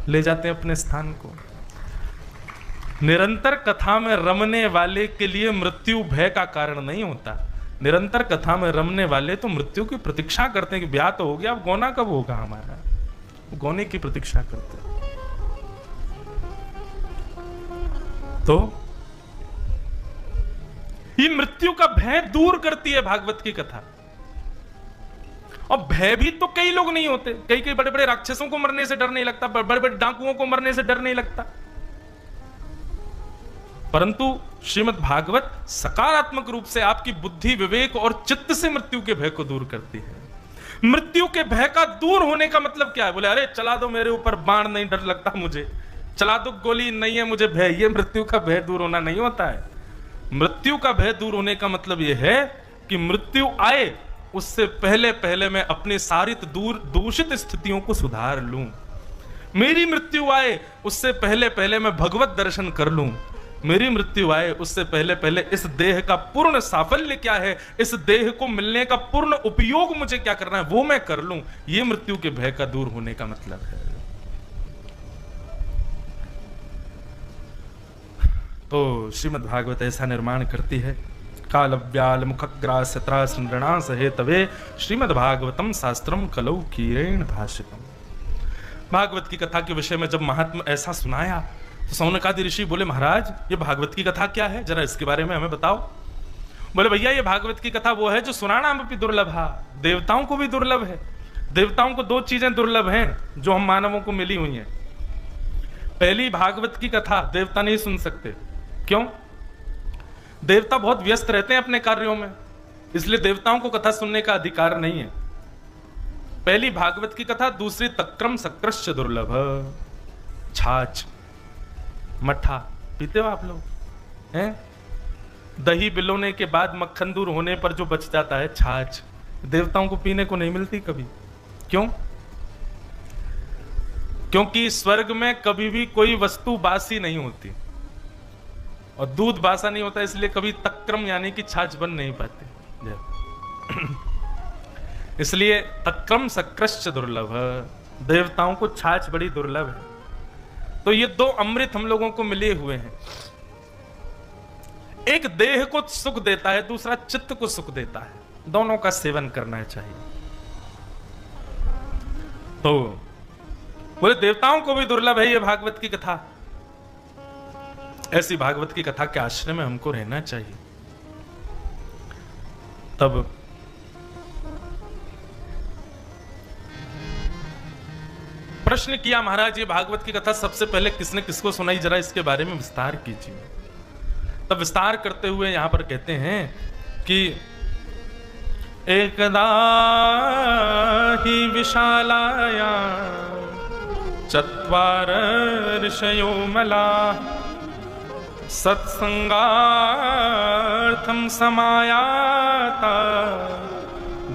A: ले जाते हैं अपने स्थान को। निरंतर कथा में रमने वाले के लिए मृत्यु भय का कारण नहीं होता। निरंतर कथा में रमने वाले तो मृत्यु की प्रतीक्षा करते हैं कि ब्याह तो हो गया, अब गौना कब होगा हमारा, गौने की प्रतीक्षा करते हैं। तो ये मृत्यु का भय दूर करती है भागवत की कथा। और भयभीत तो कई लोग नहीं होते, कई कई बड़े बड़े राक्षसों को मरने से डर नहीं लगता, बड़े बड़े डाकुओं को मरने से डर नहीं लगता, परंतु श्रीमद् भागवत सकारात्मक रूप से आपकी बुद्धि, विवेक और चित्त से मृत्यु के भय को दूर करती है। मृत्यु के भय का दूर होने का मतलब क्या है? बोले अरे चला दो मेरे ऊपर बाण, नहीं डर लगता मुझे, चला दो गोली, नहीं है मुझे भय। ये मृत्यु का भय दूर होना नहीं होता है। मृत्यु का भय दूर होने का मतलब यह है कि मृत्यु आए उससे पहले पहले मैं अपनी सारी दूषित स्थितियों को सुधार लूं। मेरी मृत्यु आए उससे पहले पहले मैं भगवत दर्शन कर लूं। मेरी मृत्यु आए उससे पहले पहले इस देह का पूर्ण साफल्य क्या है, इस देह को मिलने का पूर्ण उपयोग मुझे क्या करना है, वो मैं कर लूं। ये मृत्यु के भय का दूर होने का मतलब है। तो श्रीमद् भागवत ऐसा निर्माण करती है। काल व्याल मुखग्रास त्रास नृणास हेतवे श्रीमद् भागवतम शास्त्रम कलौ कीरेण भाषितम। भागवत की कथा के विषय में जब महात्मा ऐसा सुनाया तो सौनकादि ऋषि बोले महाराज ये भागवत की कथा क्या है, जरा इसके बारे में हमें बताओ। बोले भैया ये भागवत की कथा वो है जो सुनाना भी दुर्लभ है, देवताओं को भी दुर्लभ है। देवताओं को दो चीजें दुर्लभ हैं जो हम मानवों को मिली हुई हैं। पहली, भागवत की कथा देवता नहीं सुन सकते। क्यों? देवता बहुत व्यस्त रहते हैं अपने कार्यों में, इसलिए देवताओं को कथा सुनने का अधिकार नहीं है। पहली भागवत की कथा। दूसरी, तक्रम सकृष्च दुर्लभ। छाछ मट्ठा पीते हो आप लोग हैं? दही बिलोने के बाद मक्खन दूर होने पर जो बच जाता है छाछ, देवताओं को पीने को नहीं मिलती कभी। क्यों? क्योंकि स्वर्ग में कभी भी कोई वस्तु बासी नहीं होती और दूध बासा नहीं होता, इसलिए कभी तक्रम यानी कि छाछ बन नहीं पाते। इसलिए तक्रम सकृष्च दुर्लभ, देवताओं को छाछ बड़ी दुर्लभ है। तो ये दो अमृत हम लोगों को मिले हुए हैं। एक देह को सुख देता है, दूसरा चित्त को सुख देता है। दोनों का सेवन करना चाहिए। तो बोले देवताओं को भी दुर्लभ है ये भागवत की कथा। ऐसी भागवत की कथा के आश्रय में हमको रहना चाहिए। तब प्रश्न किया महाराज ये भागवत की कथा सबसे पहले किसने किसको सुनाई, जरा इसके बारे में विस्तार कीजिए। तब विस्तार करते हुए यहां पर कहते हैं कि एकदा ही विशालाया चत्वार ऋषयो मला सत्संगार्थम समायाता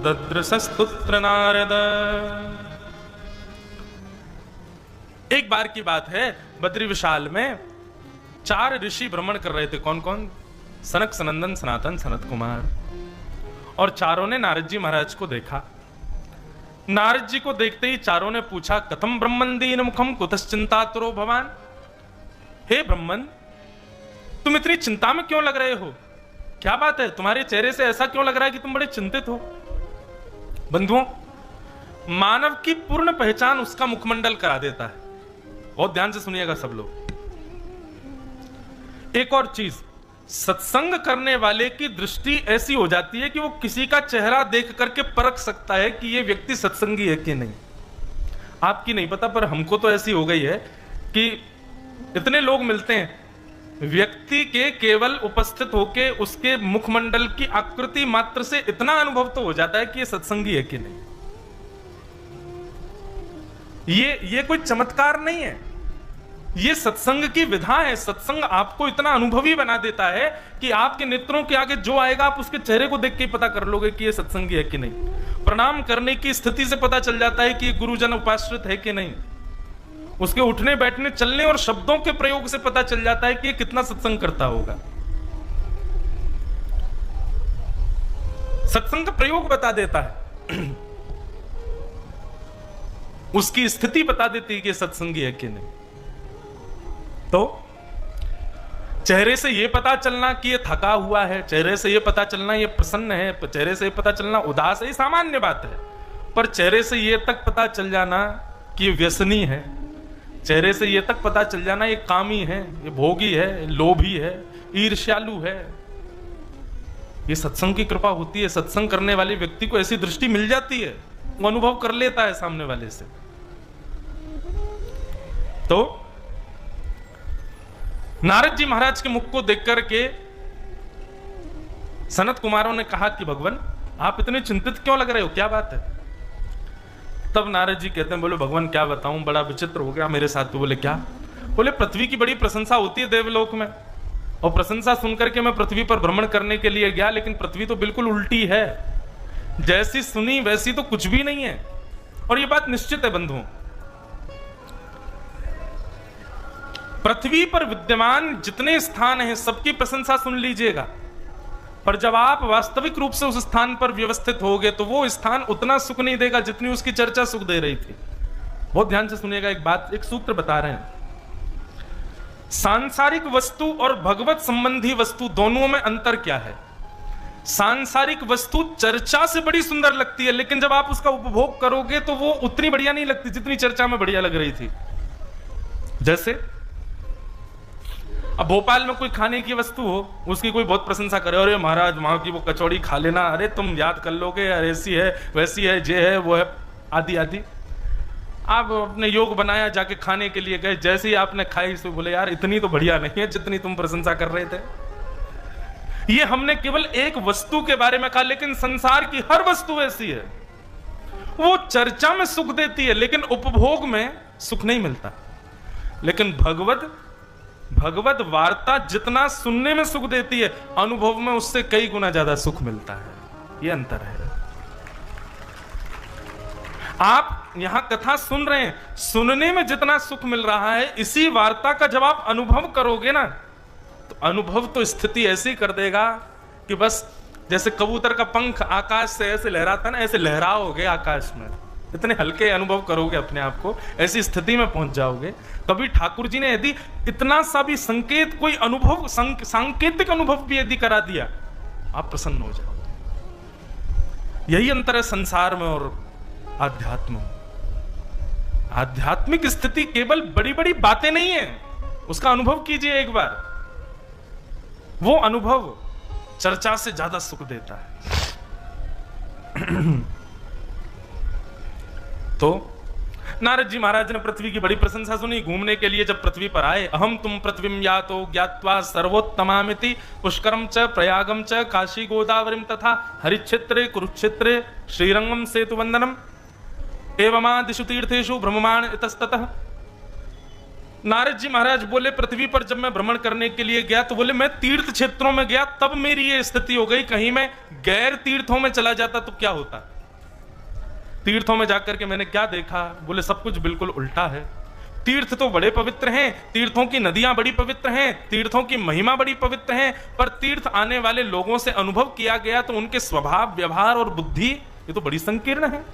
A: ददृशस्तुत्र नारद। एक बार की बात है, बद्री विशाल में 4 ऋषि भ्रमण कर रहे थे। कौन कौन? सनक, सनंदन, सनातन, सनत कुमार। और चारों ने नारद जी महाराज को देखा। नारद जी को देखते ही चारों ने पूछा, कथम ब्रह्मन दीन मुखम कुतश्चिंतातुरो भवान। हे ब्रह्मन, तुम इतनी चिंता में क्यों लग रहे हो? क्या बात है, तुम्हारे चेहरे से ऐसा क्यों लग रहा है कि तुम बड़े चिंतित हो? बंधुओं, मानव की पूर्ण पहचान उसका मुखमंडल करा देता है। बहुत ध्यान से सुनिएगा सब लोग। एक और चीज, सत्संग करने वाले की दृष्टि ऐसी हो जाती है कि वो किसी का चेहरा देख करके परख सकता है कि ये व्यक्ति सत्संगी है कि नहीं। आपकी नहीं पता, पर हमको तो ऐसी हो गई है कि इतने लोग मिलते हैं, व्यक्ति के केवल उपस्थित होके उसके मुखमंडल की आकृति मात्र से इतना अनुभव तो हो जाता है कि ये सत्संगी है कि नहीं। ये कोई चमत्कार नहीं है, ये सत्संग की विधा है। सत्संग आपको इतना अनुभवी बना देता है कि आपके नेत्रों के आगे जो आएगा आप उसके चेहरे को देख के पता कर लोगे कि ये सत्संगी है कि नहीं। प्रणाम करने की स्थिति से पता चल जाता है कि गुरुजन उपाश्रित है कि नहीं। उसके उठने बैठने चलने और शब्दों के प्रयोग से पता चल जाता है कि ये कितना सत्संग करता होगा। सत्संग का प्रयोग बता देता है, उसकी स्थिति बता देती है कि सत्संगी है कि नहीं। तो चेहरे से ये पता चलना कि ये थका हुआ है, चेहरे से ये पता चलना ये प्रसन्न है, चेहरे से ये पता चलना उदास है, ये सामान्य बात है। पर चेहरे से ये तक पता चल जाना कि ये व्यसनी है, चेहरे से ये तक पता चल जाना ये कामी है, ये भोगी है, लोभी है, ईर्ष्यालु है, ये सत्संग की कृपा होती है। सत्संग करने वाले व्यक्ति को ऐसी दृष्टि मिल जाती है, वो अनुभव कर लेता है सामने वाले से। तो नारद जी महाराज के मुख को देख करके सनत कुमारों ने कहा कि भगवान आप इतने चिंतित क्यों लग रहे हो, क्या बात है? तब नारद जी कहते हैं, बोले भगवान क्या बताऊं, बड़ा विचित्र हो गया मेरे साथ। तो बोले क्या? बोले पृथ्वी की बड़ी प्रशंसा होती है देवलोक में, और प्रशंसा सुनकर के मैं पृथ्वी पर भ्रमण करने के लिए गया, लेकिन पृथ्वी तो बिल्कुल उल्टी है, जैसी सुनी वैसी तो कुछ भी नहीं है। और ये बात निश्चित है बंधुओं, पृथ्वी पर विद्यमान जितने स्थान हैं सबकी प्रशंसा सुन लीजिएगा, पर जब आप वास्तविक रूप से उस स्थान पर व्यवस्थित होगे तो वो स्थान उतना सुख नहीं देगा जितनी उसकी चर्चा सुख दे रही थी। बहुत ध्यान से सुनिएगा, एक बात, एक सूत्र बता रहे हैं। सांसारिक वस्तु और भगवत संबंधी वस्तु दोनों में अंतर क्या है? सांसारिक वस्तु चर्चा से बड़ी सुंदर लगती है, लेकिन जब आप उसका उपभोग करोगे तो वो उतनी बढ़िया नहीं लगती जितनी चर्चा में बढ़िया लग रही थी। जैसे अब भोपाल में कोई खाने की वस्तु हो, उसकी कोई बहुत प्रशंसा करे, अरे महाराज वहां की वो कचौड़ी खा लेना, अरे तुम याद कर लोगे, अरे ऐसी है वैसी है, जे है वो है, आदि आदि। आप अपने योग बनाया, जाके खाने के लिए गए, जैसे ही आपने खाई तो बोले यार इतनी तो बढ़िया नहीं है जितनी तुम प्रशंसा कर रहे थे। ये हमने केवल एक वस्तु के बारे में कहा, लेकिन संसार की हर वस्तु ऐसी है, वो चर्चा में सुख देती है लेकिन उपभोग में सुख नहीं मिलता। लेकिन भगवत वार्ता जितना सुनने में सुख देती है, अनुभव में उससे कई गुना ज्यादा सुख मिलता है। यह अंतर है। आप यहां कथा सुन रहे हैं, सुनने में जितना सुख मिल रहा है, इसी वार्ता का जब आप अनुभव करोगे ना, तो अनुभव तो स्थिति ऐसी कर देगा कि बस जैसे कबूतर का पंख आकाश से ऐसे लहराता ना, ऐसे लहराओगे आकाश में, इतने हल्के अनुभव करोगे अपने आप को, ऐसी स्थिति में पहुंच जाओगे। कभी ठाकुर जी ने यदि इतना सा भी संकेत, कोई अनुभव, सांकेतिक अनुभव भी यदि करा दिया, आप प्रसन्न हो जाओगे। यही अंतर है संसार में और आध्यात्म में। आध्यात्मिक स्थिति केवल बड़ी बड़ी बातें नहीं है, उसका अनुभव कीजिए एक बार, वो अनुभव चर्चा से ज्यादा सुख देता है। तो नारद जी महाराज ने पृथ्वी की बड़ी प्रशंसा सुनी। घूमने के लिए जब पृथ्वी पर आए, अहम तुम पृथ्वीम यातो ज्ञात्वा सर्वोत्तमामिति पुष्करम च प्रयागम च काशी गोदावरीम तथा हरिक्षेत्रे कुरुक्षेत्रे श्रीरंगम सेतु वंदनम एवमादिषु तीर्थेषु भ्रममाण इतस्ततः। नारद जी महाराज बोले पृथ्वी पर जब मैं भ्रमण करने के लिए गया तो बोले मैं तीर्थ क्षेत्रों में गया, तब मेरी ये स्थिति हो गई। कहीं मैं गैर तीर्थों में चला जाता तो क्या होता? तीर्थों में जाकर के मैंने क्या देखा? बोले सब कुछ बिल्कुल उल्टा है। तीर्थ तो बड़े पवित्र हैं, तीर्थों की नदियां बड़ी पवित्र हैं, तीर्थों की महिमा बड़ी पवित्र है, पर तीर्थ आने वाले लोगों से अनुभव किया गया तो उनके स्वभाव, व्यवहार और बुद्धि ये तो बड़ी संकीर्ण है।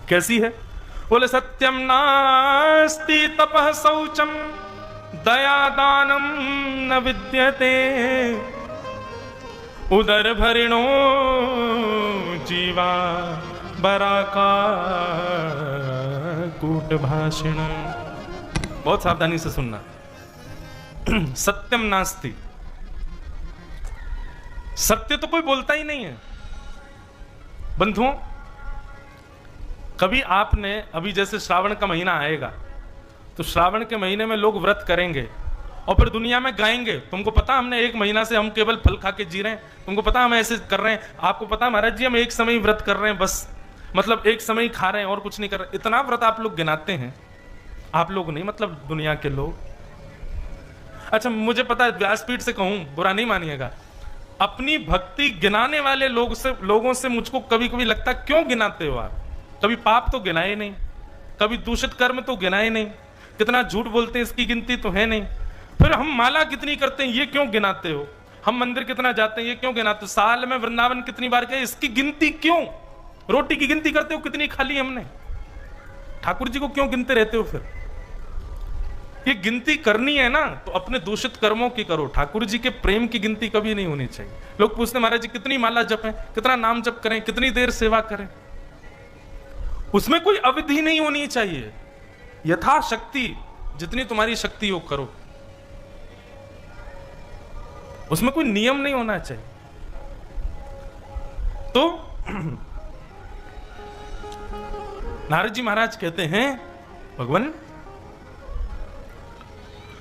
A: कैसी है? बोले सत्यम नास्ति तपः शौचम दया दानम न विद्यते उदर भरिणो जीवा बराका कूट भाषण। बहुत सावधानी से सुनना। सत्यम नास्ति, सत्य तो कोई बोलता ही नहीं है बंधुओं। कभी आपने, अभी जैसे श्रावण का महीना आएगा तो श्रावण के महीने में लोग व्रत करेंगे और फिर दुनिया में गाएंगे, तुमको पता हमने एक महीना से हम केवल फल खा के जी रहे हैं, तुमको पता हम ऐसे कर रहे हैं, आपको पता महाराज जी हम एक समय व्रत कर रहे हैं, बस मतलब एक समय खा रहे हैं और कुछ नहीं कर रहे। इतना व्रत आप लोग गिनाते हैं, आप लोग नहीं मतलब दुनिया के लोग। अच्छा मुझे पता है, व्यासपीठ से कहूं बुरा नहीं मानिएगा, अपनी भक्ति गिनाने वाले लोगों से मुझको कभी कभी लगता है क्यों गिनाते हो आप? कभी पाप तो गिनाए नहीं, कभी दूषित कर्म तो गिनाए नहीं, कितना झूठ बोलते हैं इसकी गिनती तो है नहीं, फिर हम माला कितनी करते हैं ये क्यों गिनाते हो? हम मंदिर कितना जाते हैं ये क्यों गिनाते हो? साल में वृंदावन कितनी बार गए इसकी गिनती क्यों? रोटी की गिनती करते हो कितनी खा ली हमने? ठाकुर जी को क्यों गिनते रहते हो? फिर ये गिनती करनी है ना तो अपने दूषित कर्मों की करो, ठाकुर जी के प्रेम की गिनती कभी नहीं होनी चाहिए। लोग पूछते महाराज जी कितनी माला जपें, कितना नाम जप करें, कितनी देर सेवा करें, उसमें कोई अवधि नहीं होनी चाहिए। यथाशक्ति जितनी तुम्हारी शक्ति हो करो, उसमें कोई नियम नहीं होना चाहिए। तो नारद जी महाराज कहते हैं भगवान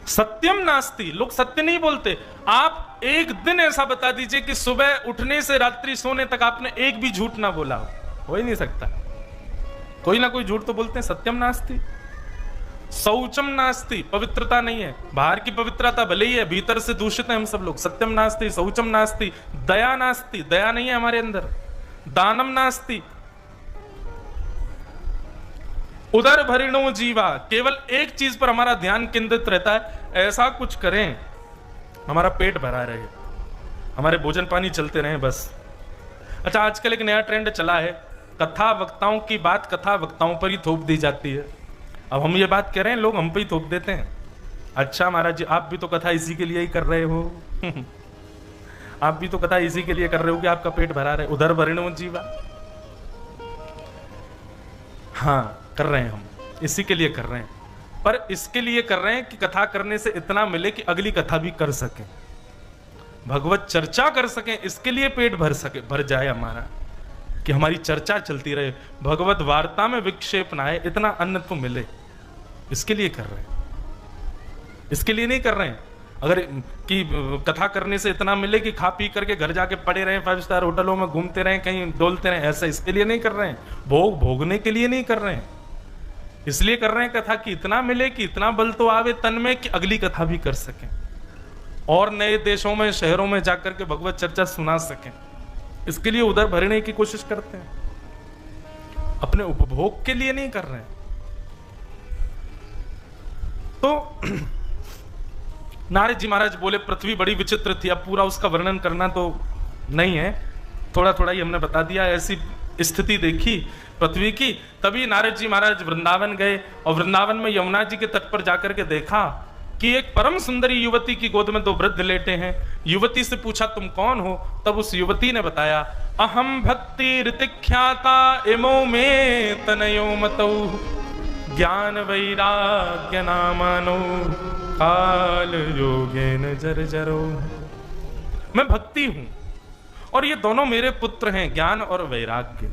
A: सत्यम नास्ति, लोग सत्य नहीं बोलते। आप एक दिन ऐसा बता दीजिए कि सुबह उठने से रात्रि सोने तक आपने एक भी झूठ ना बोला हो ही नहीं सकता। कोई ना कोई झूठ तो बोलते हैं। सत्यम नास्ति, शौचम नास्ति, पवित्रता नहीं है। बाहर की पवित्रता भले ही है, भीतर से दूषित है हम सब लोग। सत्यम नास्ति, शौचम नास्ति, दया नास्ति, दया नहीं है हमारे अंदर। दानम नास्ति, उदर भरिणो जीवा, केवल एक चीज पर हमारा ध्यान केंद्रित रहता है, ऐसा कुछ करें हमारा पेट भरा रहे, हमारे भोजन पानी चलते रहे बस। अच्छा, आजकल एक नया ट्रेंड चला है, कथा वक्ताओं की बात कथा वक्ताओं पर ही थोप दी जाती है। अब हम ये बात कह रहे हैं, लोग हम पे ही थोप देते हैं। अच्छा महाराज जी, आप भी तो कथा इसी के लिए ही कर रहे हो आप भी तो कथा इसी के लिए कर रहे हो कि आपका पेट भरा रहे, उधर भरिणो जीवा। हाँ कर रहे हैं, हम इसी के लिए कर रहे हैं, पर इसके लिए कर रहे हैं कि कथा करने से इतना मिले कि अगली कथा भी कर सके, भगवत चर्चा कर सके, इसके लिए पेट भर जाए हमारा, कि हमारी चर्चा चलती रहे, भगवत वार्ता में विक्षेप ना आए, इतना अन्न तो मिले, इसके लिए कर रहे हैं। इसके लिए नहीं कर रहे हैं अगर कि कथा करने से इतना मिले कि खा पी करके घर जाके पड़े रहें, 5 स्टार होटलों में घूमते रहें, कहीं डोलते रहें, ऐसा इसके लिए नहीं कर रहे हैं। भोगने के लिए नहीं कर रहे हैं, इसलिए कर रहे हैं कथा कि इतना मिले, कि इतना बल तो आवे तन में कि अगली कथा भी कर सकें और नए देशों में शहरों में जाकर के भगवत चर्चा सुना सकें। इसके लिए उधर भरने की कोशिश करते हैं, अपने उपभोग के लिए नहीं कर रहे हैं। तो नारद जी महाराज बोले पृथ्वी बड़ी विचित्र थी। अब पूरा उसका वर्णन करना तो नहीं है, थोड़ा थोड़ा ही हमने बता दिया। ऐसी स्थिति देखी पृथ्वी की, तभी नारद जी महाराज वृंदावन गए और वृंदावन में यमुना जी के तट पर जाकर के देखा कि एक परम सुंदरी युवती की गोद में 2 वृद्ध लेटे हैं। युवती से पूछा तुम कौन हो? तब उस युवती ने बताया, अहम भक्ति ऋतिख्याता इमो में तनयो मतौ ज्ञान वैराग्य नामानो काल योगेन जर्जरो। मैं भक्ति हूं और ये दोनों मेरे पुत्र हैं, ज्ञान और वैराग्य।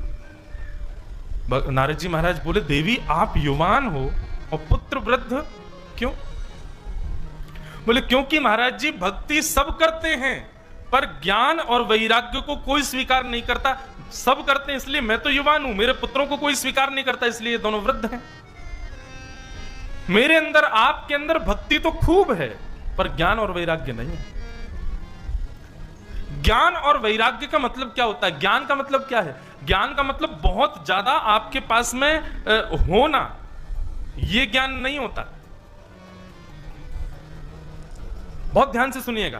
A: नारद जी महाराज बोले, देवी आप युवान हो और पुत्र वृद्ध क्यों? बोले क्योंकि महाराज जी भक्ति सब करते हैं पर ज्ञान और वैराग्य को कोई स्वीकार नहीं करता। सब करते हैं इसलिए मैं तो युवान हूं, मेरे पुत्रों को कोई स्वीकार नहीं करता इसलिए दोनों वृद्ध हैं। मेरे अंदर, आपके अंदर भक्ति तो खूब है पर ज्ञान और वैराग्य नहीं है। ज्ञान और वैराग्य का मतलब क्या होता है? ज्ञान का मतलब क्या है? ज्ञान का मतलब बहुत ज्यादा आपके पास में होना, यह ज्ञान नहीं होता। बहुत ध्यान से सुनिएगा,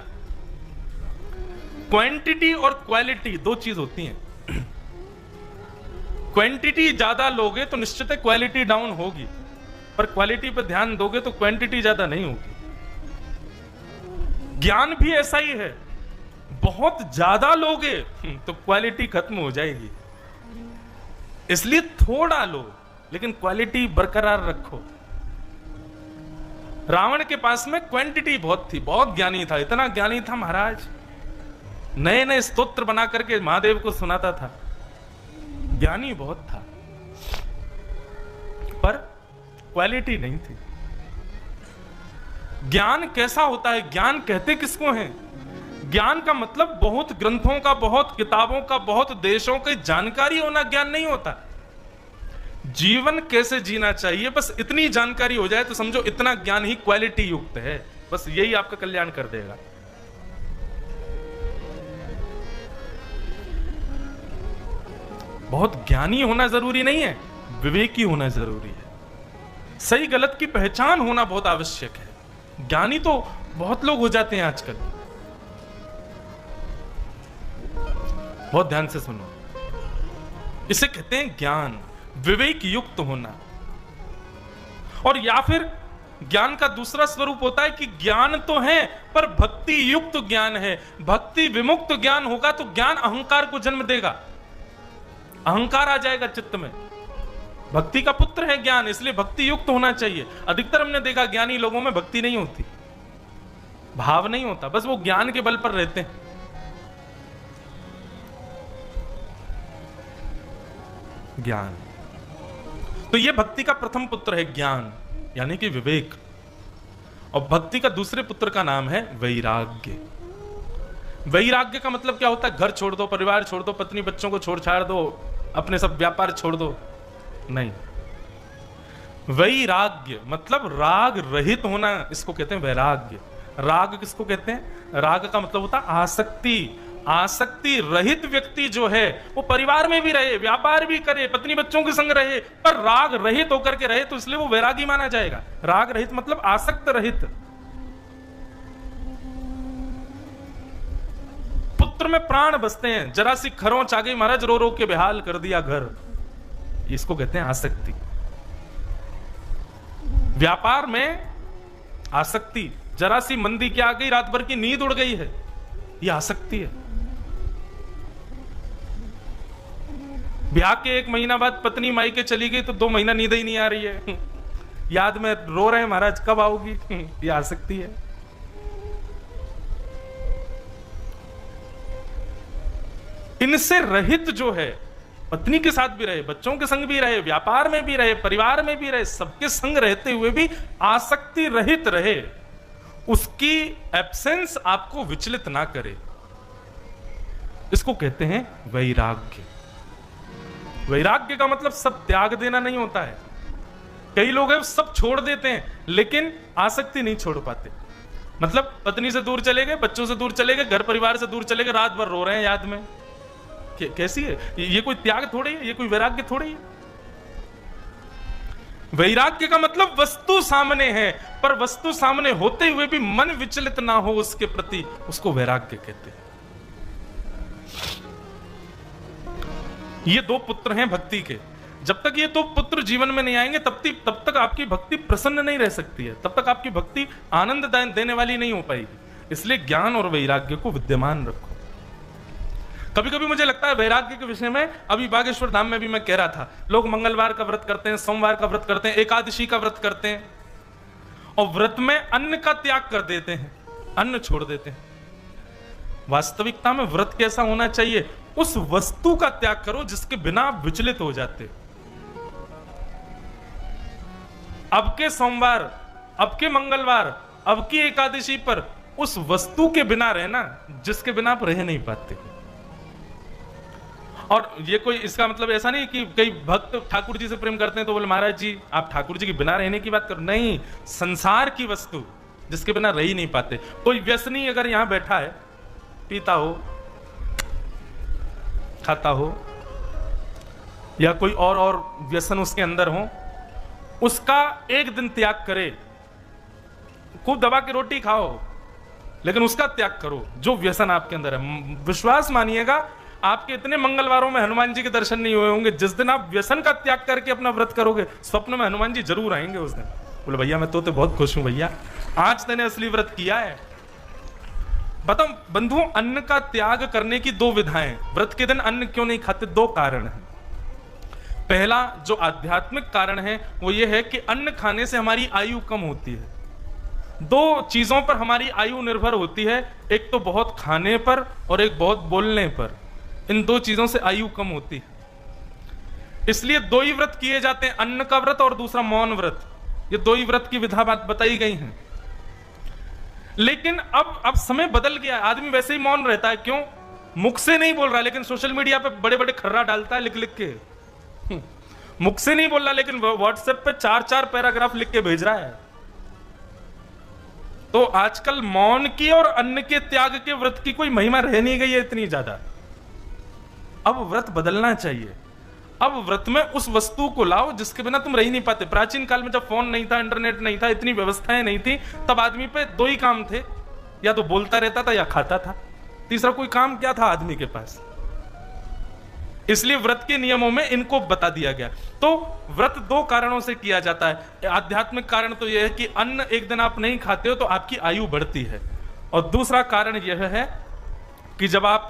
A: क्वांटिटी और क्वालिटी 2 चीज होती हैं। क्वांटिटी ज्यादा लोगे तो निश्चित है क्वालिटी डाउन होगी, पर क्वालिटी पर ध्यान दोगे तो क्वांटिटी ज्यादा नहीं होगी। ज्ञान भी ऐसा ही है, बहुत ज्यादा लोगे तो क्वालिटी खत्म हो जाएगी, इसलिए थोड़ा लो लेकिन क्वालिटी बरकरार रखो। रावण के पास में क्वांटिटी बहुत थी, बहुत ज्ञानी था, इतना ज्ञानी था महाराज, नए नए स्तोत्र बना करके महादेव को सुनाता था, ज्ञानी बहुत था, पर क्वालिटी नहीं थी। ज्ञान कैसा होता है? ज्ञान कहते किसको हैं? ज्ञान का मतलब बहुत ग्रंथों का, बहुत किताबों का, बहुत देशों की जानकारी होना ज्ञान नहीं होता। जीवन कैसे जीना चाहिए, बस इतनी जानकारी हो जाए तो समझो इतना ज्ञान ही क्वालिटी युक्त है, बस यही आपका कल्याण कर देगा। बहुत ज्ञानी होना जरूरी नहीं है, विवेकी होना जरूरी है। सही गलत की पहचान होना बहुत आवश्यक है। ज्ञानी तो बहुत लोग हो जाते हैं आजकल। बहुत ध्यान से सुनो, इसे कहते हैं ज्ञान, विवेक युक्त होना। और या फिर ज्ञान का दूसरा स्वरूप होता है कि ज्ञान तो है पर भक्ति युक्त ज्ञान है। भक्ति विमुक्त ज्ञान होगा तो ज्ञान अहंकार को जन्म देगा, अहंकार आ जाएगा चित्त में। भक्ति का पुत्र है ज्ञान, इसलिए भक्ति युक्त होना चाहिए। अधिकतर हमने देखा ज्ञानी लोगों में भक्ति नहीं होती, भाव नहीं होता, बस वो ज्ञान के बल पर रहते हैं। ज्ञान, तो ये भक्ति का प्रथम पुत्र है ज्ञान, यानी कि विवेक। और भक्ति का दूसरे पुत्र का नाम है वैराग्य। वैराग्य का मतलब क्या होता है? घर छोड़ दो, परिवार छोड़ दो, पत्नी बच्चों को छोड़ छाड़ दो, अपने सब व्यापार छोड़ दो, नहीं। वैराग्य मतलब राग रहित होना, इसको कहते हैं वैराग्य। राग किसको कहते हैं? राग का मतलब होता है आसक्ति। आसक्ति रहित व्यक्ति जो है वो परिवार में भी रहे, व्यापार भी करे, पत्नी बच्चों के संग रहे, पर राग रहित होकर के रहे, तो इसलिए वो वैरागी माना जाएगा। राग रहित मतलब आसक्त रहित। पुत्र में प्राण बसते हैं, जरा सी खरोंच आ गई महाराज, रो रो के बेहाल कर दिया घर, इसको कहते हैं आसक्ति। व्यापार में आसक्ति, जरा सी मंदी क्या आ गई, रात भर की नींद उड़ गई है, ये आसक्ति है। ब्याह के 1 महीना बाद पत्नी मायके चली गई तो 2 महीना नींद ही नहीं आ रही है, याद में रो रहे हैं महाराज कब आओगी, ये आसक्ति है। इनसे रहित जो है, पत्नी के साथ भी रहे, बच्चों के संग भी रहे, व्यापार में भी रहे, परिवार में भी रहे, सबके संग रहते हुए भी आसक्ति रहित रहे, उसकी एब्सेंस आपको विचलित ना करे, इसको कहते हैं वैराग्य। वैराग्य का मतलब सब त्याग देना नहीं होता है। कई लोग हैं सब छोड़ देते हैं लेकिन आसक्ति नहीं छोड़ पाते। मतलब पत्नी से दूर चले गए, बच्चों से दूर चले गए, घर परिवार से दूर चले गए, रात भर रो रहे हैं याद में। कैसी है ये? कोई त्याग थोड़ी है, ये कोई वैराग्य थोड़ी है। वैराग्य का मतलब वस्तु सामने है, पर वस्तु सामने होते हुए भी मन विचलित ना हो उसके प्रति, उसको वैराग्य कहते हैं। ये 2 पुत्र हैं भक्ति के। जब तक ये 2 पुत्र जीवन में नहीं आएंगे तब तक आपकी भक्ति प्रसन्न नहीं रह सकती है, तब तक आपकी भक्ति आनंद देने वाली नहीं हो पाएगी। इसलिए ज्ञान और वैराग्य को विद्यमान रखो। कभी कभी मुझे लगता है वैराग्य के विषय में, अभी बागेश्वर धाम में भी मैं कह रहा था, लोग मंगलवार का व्रत करते हैं, सोमवार का व्रत करते हैं, एकादशी का व्रत करते हैं, और व्रत में अन्न का त्याग कर देते हैं, अन्न छोड़ देते हैं। वास्तविकता में व्रत कैसा होना चाहिए? उस वस्तु का त्याग करो जिसके बिना आप विचलित हो जाते। अब के सोमवार, अब के मंगलवार, अब की एकादशी पर उस वस्तु के बिना रहना जिसके बिना आप रह नहीं पाते। और ये कोई इसका मतलब ऐसा नहीं कि कई भक्त ठाकुर जी से प्रेम करते हैं तो बोले महाराज जी आप ठाकुर जी के बिना रहने की बात करो। नहीं, संसार की वस्तु जिसके बिना रह ही नहीं पाते। कोई व्यसनी अगर यहां बैठा है, पीता हो, खाता हो, या कोई और व्यसन उसके अंदर हो, उसका एक दिन त्याग करे। खूब दबा के रोटी खाओ लेकिन उसका त्याग करो जो व्यसन आपके अंदर है। विश्वास मानिएगा आपके इतने मंगलवारों में हनुमान जी के दर्शन नहीं हुए होंगे। जिस दिन आप व्यसन का त्याग करके अपना व्रत करोगे, स्वप्न में हनुमान जी जरूर आएंगे उस दिन। बोले भैया मैं तो बहुत खुश हूं भैया, आज तेने असली व्रत किया है। बताओ बंधुओं, अन्न का त्याग करने की 2 विधाएं। व्रत के दिन अन्न क्यों नहीं खाते? 2 कारण हैं। पहला जो आध्यात्मिक कारण है वो ये है कि अन्न खाने से हमारी आयु कम होती है। 2 चीजों पर हमारी आयु निर्भर होती है, एक तो बहुत खाने पर और एक बहुत बोलने पर। इन 2 चीजों से आयु कम होती है, इसलिए 2 ही व्रत किए जाते हैं, अन्न का व्रत और दूसरा मौन व्रत। ये 2 ही व्रत की विधा बताई गई हैं। लेकिन अब समय बदल गया, आदमी वैसे ही मौन रहता है। क्यों? मुख से नहीं बोल रहा लेकिन सोशल मीडिया पे बड़े बड़े खर्रा डालता है लिख लिख के। मुख से नहीं बोल रहा लेकिन व्हाट्सएप पे 4-4 पैराग्राफ लिख के भेज रहा है। तो आजकल मौन की और अन्न के त्याग के व्रत की कोई महिमा रह नहीं गई है इतनी ज्यादा। अब व्रत बदलना चाहिए। अब व्रत में उस वस्तु को लाओ जिसके बिना तुम रह ही नहीं पाते। प्राचीन काल में जब फोन नहीं था, इंटरनेट नहीं था, इतनी व्यवस्थाएं नहीं थी, तब आदमी पे 2 ही काम थे, या तो बोलता रहता था या खाता था। तीसरा कोई काम क्या था आदमी के पास? इसलिए व्रत के नियमों में इनको बता दिया गया। तो व्रत दो कारणों से किया जाता है। आध्यात्मिक कारण तो यह है कि अन्न एक दिन आप नहीं खाते हो तो आपकी आयु बढ़ती है, और दूसरा कारण यह है कि जब आप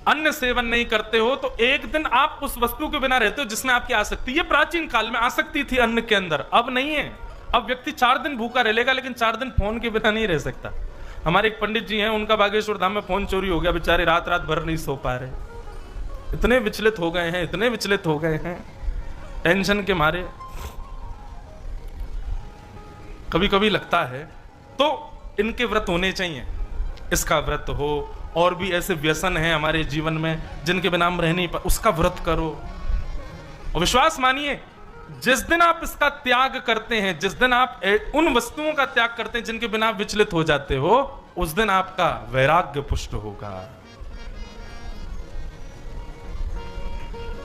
A: अन्न सेवन नहीं करते हो तो एक दिन आप उस वस्तु के बिना रहते हो जिसमें आपकी आसक्ति। ये प्राचीन काल में आसक्ति थी अन्न के अंदर, अब नहीं है। अब व्यक्ति 4 दिन भूखा रह लेगा लेकिन 4 दिन फोन के बिना नहीं रह सकता। हमारे एक पंडित जी हैं, उनका बागेश्वर धाम में फोन चोरी हो गया, बेचारे रात रात भर नहीं सो पा रहे, इतने विचलित हो गए हैं, इतने विचलित हो गए हैं टेंशन के मारे। कभी कभी लगता है तो इनके व्रत होने चाहिए, इसका व्रत हो, और भी ऐसे व्यसन हैं हमारे जीवन में जिनके बिना हम रह नहीं पा, उसका व्रत करो। और विश्वास मानिए, जिस दिन आप इसका त्याग करते हैं, जिस दिन आप उन वस्तुओं का त्याग करते हैं जिनके बिना आप विचलित हो जाते हो, उस दिन आपका वैराग्य पुष्ट होगा।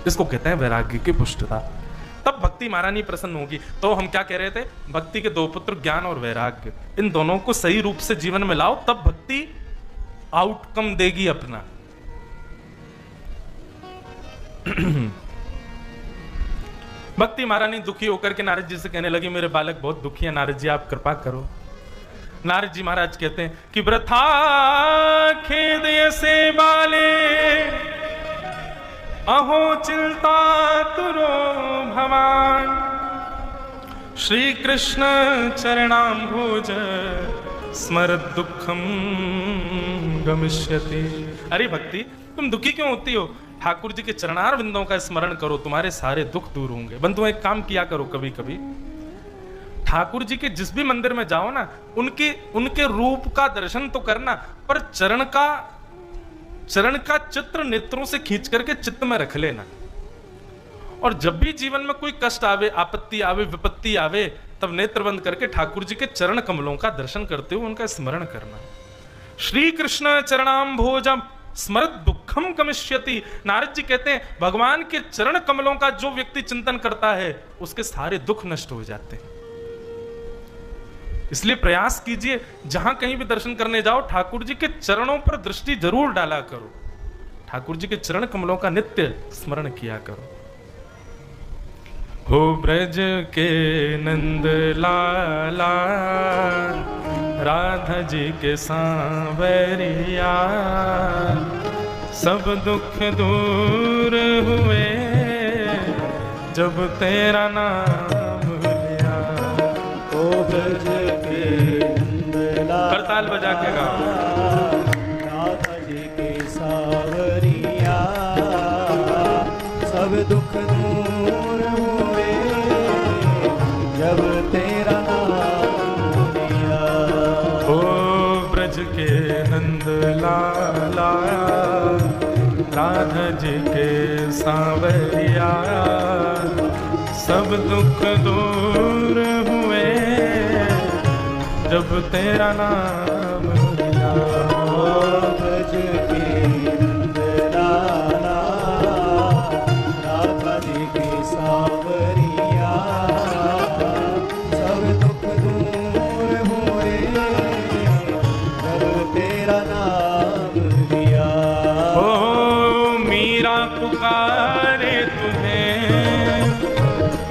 A: इसको कहते हैं वैराग्य की पुष्टता। तब भक्ति महारानी प्रसन्न होगी। तो हम क्या कह रहे थे, भक्ति के 2 पुत्र ज्ञान और वैराग्य, इन दोनों को सही रूप से जीवन में लाओ, तब भक्ति आउटकम देगी अपना। भक्ति महारानी दुखी होकर के नारद जी से कहने लगी, मेरे बालक बहुत दुखी है, नारद जी आप कृपा करो। नारद जी महाराज कहते हैं कि वृथा खेद से बाले अहो चिंता तुरो भवान श्री कृष्ण चरणाम्भोज स्मरत दुखम गमिष्यति। अरे भक्ति, तुम दुखी क्यों होती हो? ठाकुर जी के चरणार बिंदों का स्मरण करो, तुम्हारे सारे दुख दूर होंगे। बंधुओं, एक काम किया करो, कभी कभी ठाकुर जी के जिस भी मंदिर में जाओ ना, उनके रूप का दर्शन तो करना, पर चरण का चित्र नेत्रों से खींच करके चित्त में रख लेना। और जब भी जीवन में कोई कष्ट आवे, आपत्ति आवे, विपत्ति आवे, तब नेत्र बंद करके ठाकुर जी के चरण कमलों का दर्शन करते हुए उनका स्मरण करना। श्री कृष्ण चरणाम्भोजम स्मरत दुखम गमिष्यति। नारद जी कहते हैं, भगवान के चरण कमलों का जो व्यक्ति चिंतन करता है उसके सारे दुख नष्ट हो जाते हैं। इसलिए प्रयास कीजिए, जहां कहीं भी दर्शन करने जाओ, ठाकुर जी के चरणों पर दृष्टि जरूर डाला करो, ठाकुर जी के चरण कमलों का नित्य स्मरण किया करो। हो ब्रज के नंद लाला राधा जी के सांवरिया, सब दुख दूर हुए जब तेरा नाम लिया।
B: ओ ब्रज के नंद लाला
A: करताल बजा के गाओ।
B: राधा जी के सांवरिया, सब दुख दूर हुए जब तेरा नाम लिया।
A: ओ ब्रज के नंद लाला राधा जी के सांवरिया, सब दुख दूर हुए जब तेरा नाम लिया।
B: ओ ब्रज के नंद लाला राधा जी के सांवरिया, सब दुख दूर हुए जब तेरा नाम लिया।
A: ओ मीरा पुकारे तुम्हें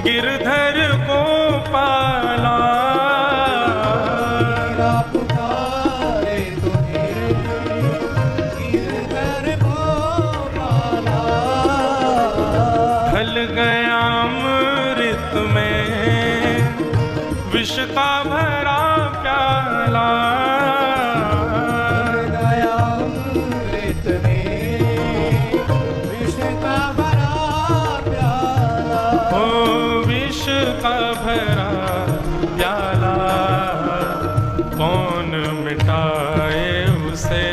A: गिरधर गोपाला,
B: मीरा पुकारे तुम्हें गिरधर गोपाला,
A: ढल गया अमृत में विष का भरा प्याला।
B: गया अमृत में विष का भरा प्याला।
A: ओ विष का भरा प्याला, कौन मिटाए उसे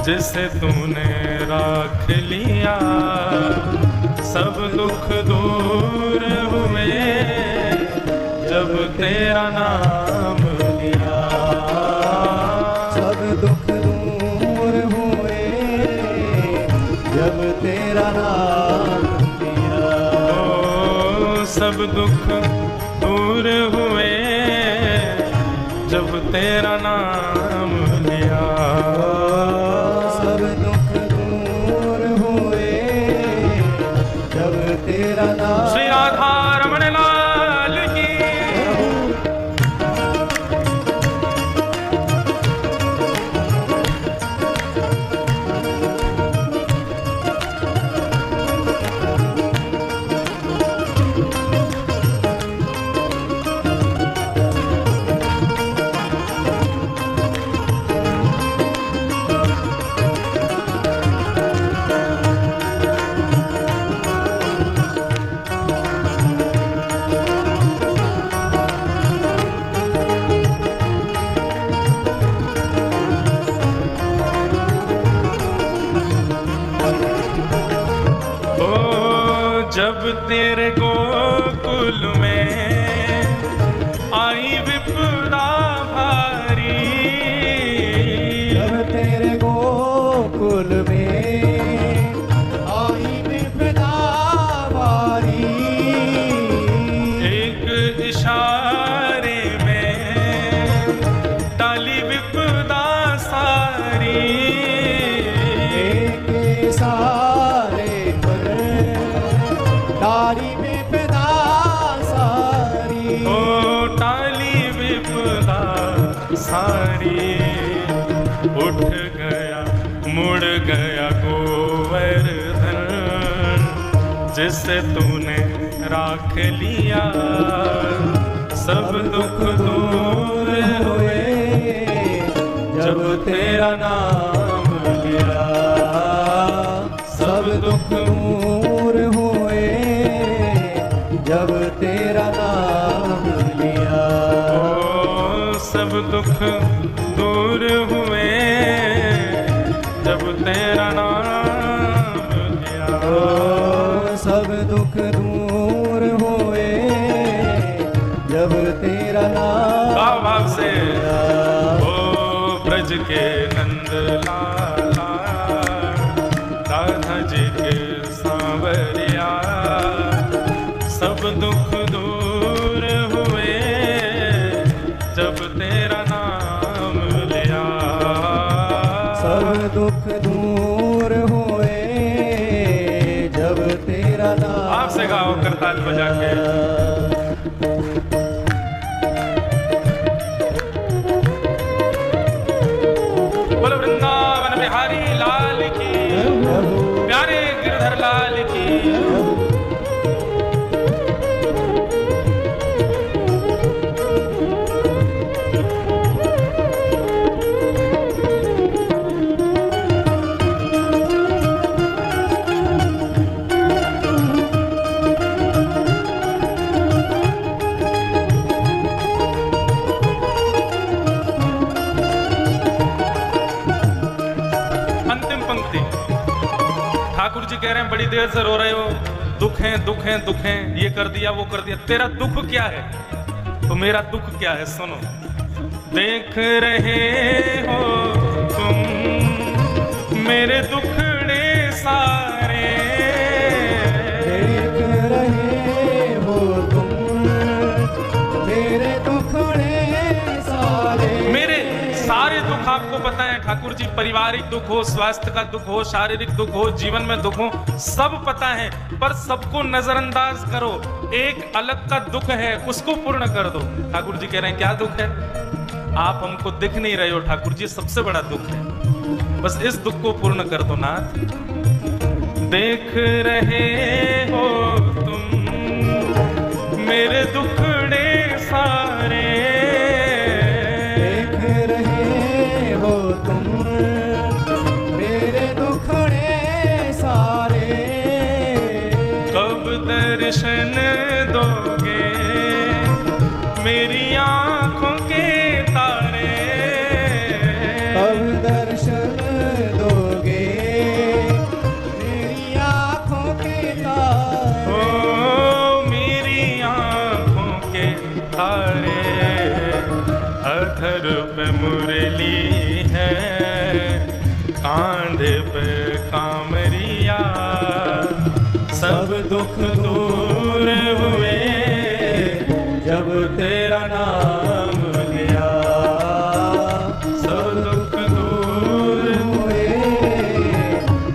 A: जिसे तूने राख लिया। सब दुख दूर हुए जब तेरा नाम लिया।
B: सब दुख दूर हुए जब तेरा नाम लिया।
A: ओ सब दुख दूर हुए जब तेरा नाम लिया।
B: सब दुख दूर
A: तेरे गोकुल में आई विपदा भारी,
B: जब तेरे गोकुल में आई विपदा भारी,
A: एक इशारे में टाली विपदा सारी,
B: एक सारे पर तारी विपदा सारी,
A: ओ टाली विपदा सारी। उठ गया मुड़ गया गोवर्धन, जिसे तूने राख लिया, सब दुख दूर हुए जब तेरा नाम लिया,
B: सब दुख दूर हुए जब तेरा नाम लिया,
A: ओ सब दुख दूर हुए जब तेरा नाम लिया,
B: ओ सब दुख दूर हुए जब तेरा नाम
A: भाव भाव से
B: लिया।
A: ओ ब्रज के नंद लाला, राधा जी के सांवरिया, सब दुख दूर हुए जब तेरा नाम लिया,
B: सब दुख दूर हुए जब तेरा नाम
A: आपसे गाओ करताल बजा के। बोलो वृंदावन बिहारी लाल की, प्यारे गिरधर लाल की। अंतिम पंक्ति, ठाकुर जी कह रहे हैं बड़ी देर से रो रहे हो, दुख है दुख है दुख है, ये कर दिया वो कर दिया, तेरा दुख क्या है? तो मेरा दुख क्या है सुनो। देख रहे हो तुम मेरे दुखड़े सारे,
B: देख रहे हो तुम मेरे दुखड़े सारे,
A: मेरे सारे दुख आपको पता है ठाकुर जी, पारिवारिक दुख हो, स्वास्थ्य का दुख हो, शारीरिक दुख हो, जीवन में दुख हो, सब पता है, पर सबको नजरअंदाज करो, एक अलग का दुख है उसको पूर्ण कर दो। ठाकुर जी कह रहे हैं क्या दुख है? आप हमको दिख नहीं रहे हो ठाकुर जी, सबसे बड़ा दुख है, बस इस दुख को पूर्ण कर दो नाथ। देख रहे हो तुम मेरे दुखड़े सारे,
B: देख रहे हो तुम मेरे दुखड़े सारे,
A: कब दर्शन दोगे मेरी आंखों के तारे,
B: कब दर्शन दोगे मेरी आँखों के तारे,
A: ओ मेरी आंखों के तारे, अधर पे मुरली है, कांधे पे कामरिया, सब दुख दूर हुए जब तेरा नाम लिया, सब दुख दूर
B: हुए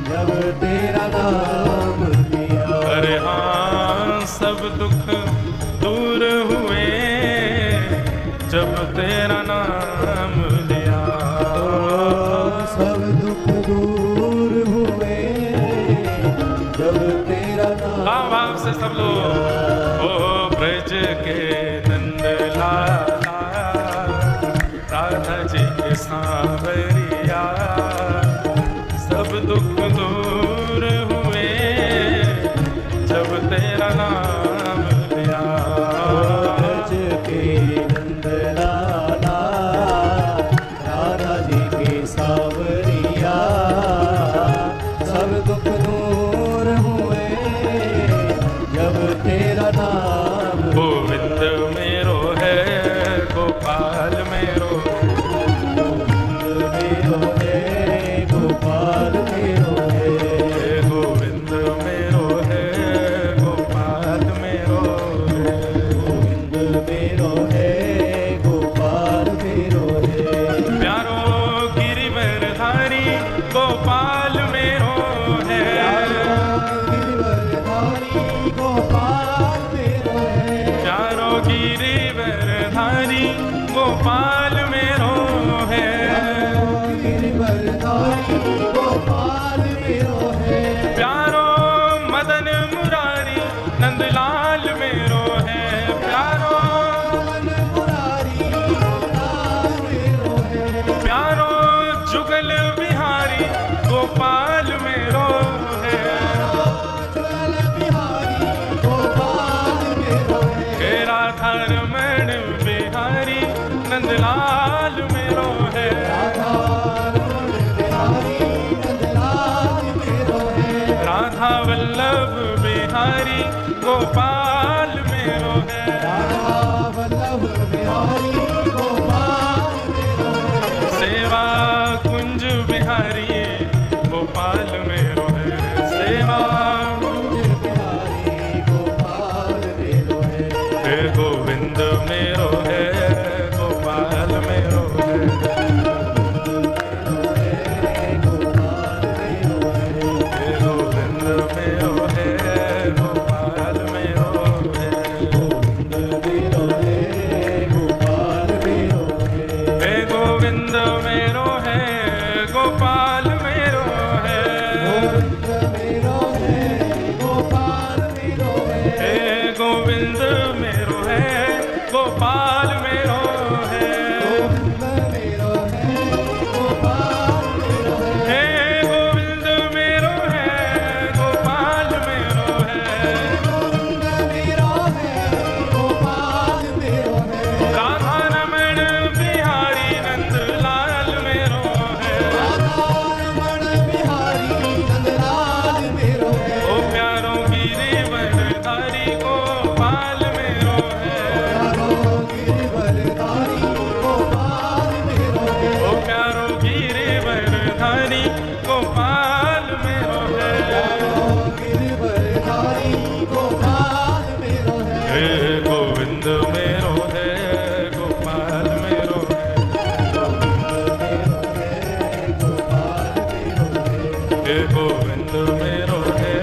B: जब तेरा नाम लिया,
A: अरे हाँ सब दुख दूर हुए जब तेरा नाम लिया,
B: सब दुख दूर हुए जब तेरा नाम
A: भाव से सब लोग। ओ ब्रज के नंद लाला, राधा जी के सांवरिया, सब दुख दूर हुए जब तेरा नाम लिया,
B: ब्रज के नंद लाला, राधा जी के सांवरिया, सब दुख दूर हुए जब गिरवरधारी गोपाल मेरो है।
A: प्यारो मदन मुरारी नंदलाल मेरो है। प्यारो
B: मदन मुरारी गोपाल मेरो है।
A: प्यारो जुगल बिहारी गोपाल मेरो है।
B: जुगल बिहारी गोपाल मेरो है।
A: हे राधा रमण बिहारी नंदलाल मेरो है।
B: राधा रमण बिहारी नंदलाल मेरो है।
A: राधा वल्लभ बिहारी गोपाल मेरो है।
B: राधा वल्लभ बिहारी गोपाल मेरो है।
A: सेवा कुंज बिहारी गोपाल मेरो है। सेवा
B: कुंज बिहारी गोपाल मेरो है।
A: हे गोविंद मेरो है गोपाल मेरो है।
B: गोपाल मेरो है।
A: हे गोविंद मेरो है गोपाल मेरो है।
B: गोविंद मेरो है गोपाल मेरो है।
A: हे गोविंद मेरो है गोपाल मेरो है।
B: गोविंद मेरो है गोपाल मेरो है।
A: हे गोविंद मेरो है गोपाल मेरो है।
B: गोविंद मेरो है गोपाल मेरो है।
A: हे गोविंद मेरो है गोपाल मेरो है।
B: गोविंद मेरो है गोपाल मेरो है।
A: राधा रमण बिहारी नंदलाल मेरो है।
B: राधा रमण बिहारी नंदलाल मेरो है।
A: ओ प्यारो गिरिवरधारी गोपाल मेरो है।
B: प्यारो गिरवरधारी गोपाल मेरो है।
A: ओ प्यारो गिरिवरधारी गोपाल मेरो है।
B: प्यारो गिरवरधारी गोपाल मेरो है।
A: हे गोविंद मेरो है गोपाल मेरो है। हे गोविंद मेरो है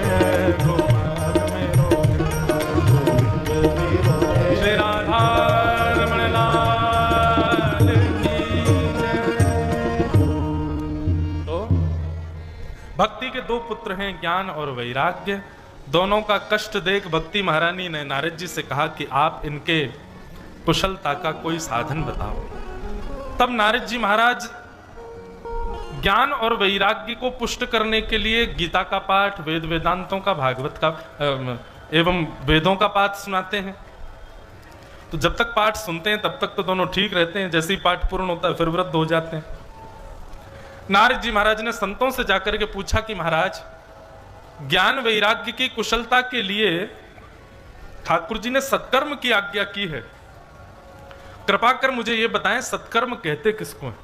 A: गोपाल मेरो है। श्री राधा रमण लाल की जय। तो भक्ति के दो पुत्र हैं, ज्ञान और वैराग्य। दोनों का कष्ट देख भक्ति महारानी ने नारद जी से कहा कि आप इनके कुशलता का कोई साधन बताओ। तब नारद जी महाराज ज्ञान और वैराग्य को पुष्ट करने के लिए गीता का पाठ, वेद वेदांतों का, भागवत का एवं वेदों का पाठ सुनाते हैं। तो जब तक पाठ सुनते हैं तब तक तो दोनों ठीक रहते हैं, जैसे ही पाठ पूर्ण होता है फिर वृद्ध हो जाते हैं। नारद जी महाराज ने संतों से जाकर के पूछा कि महाराज, ज्ञान वैराग्य की कुशलता के लिए ठाकुर जी ने सत्कर्म की आज्ञा की है, कृपा कर मुझे यह बताएं सत्कर्म कहते किसको है।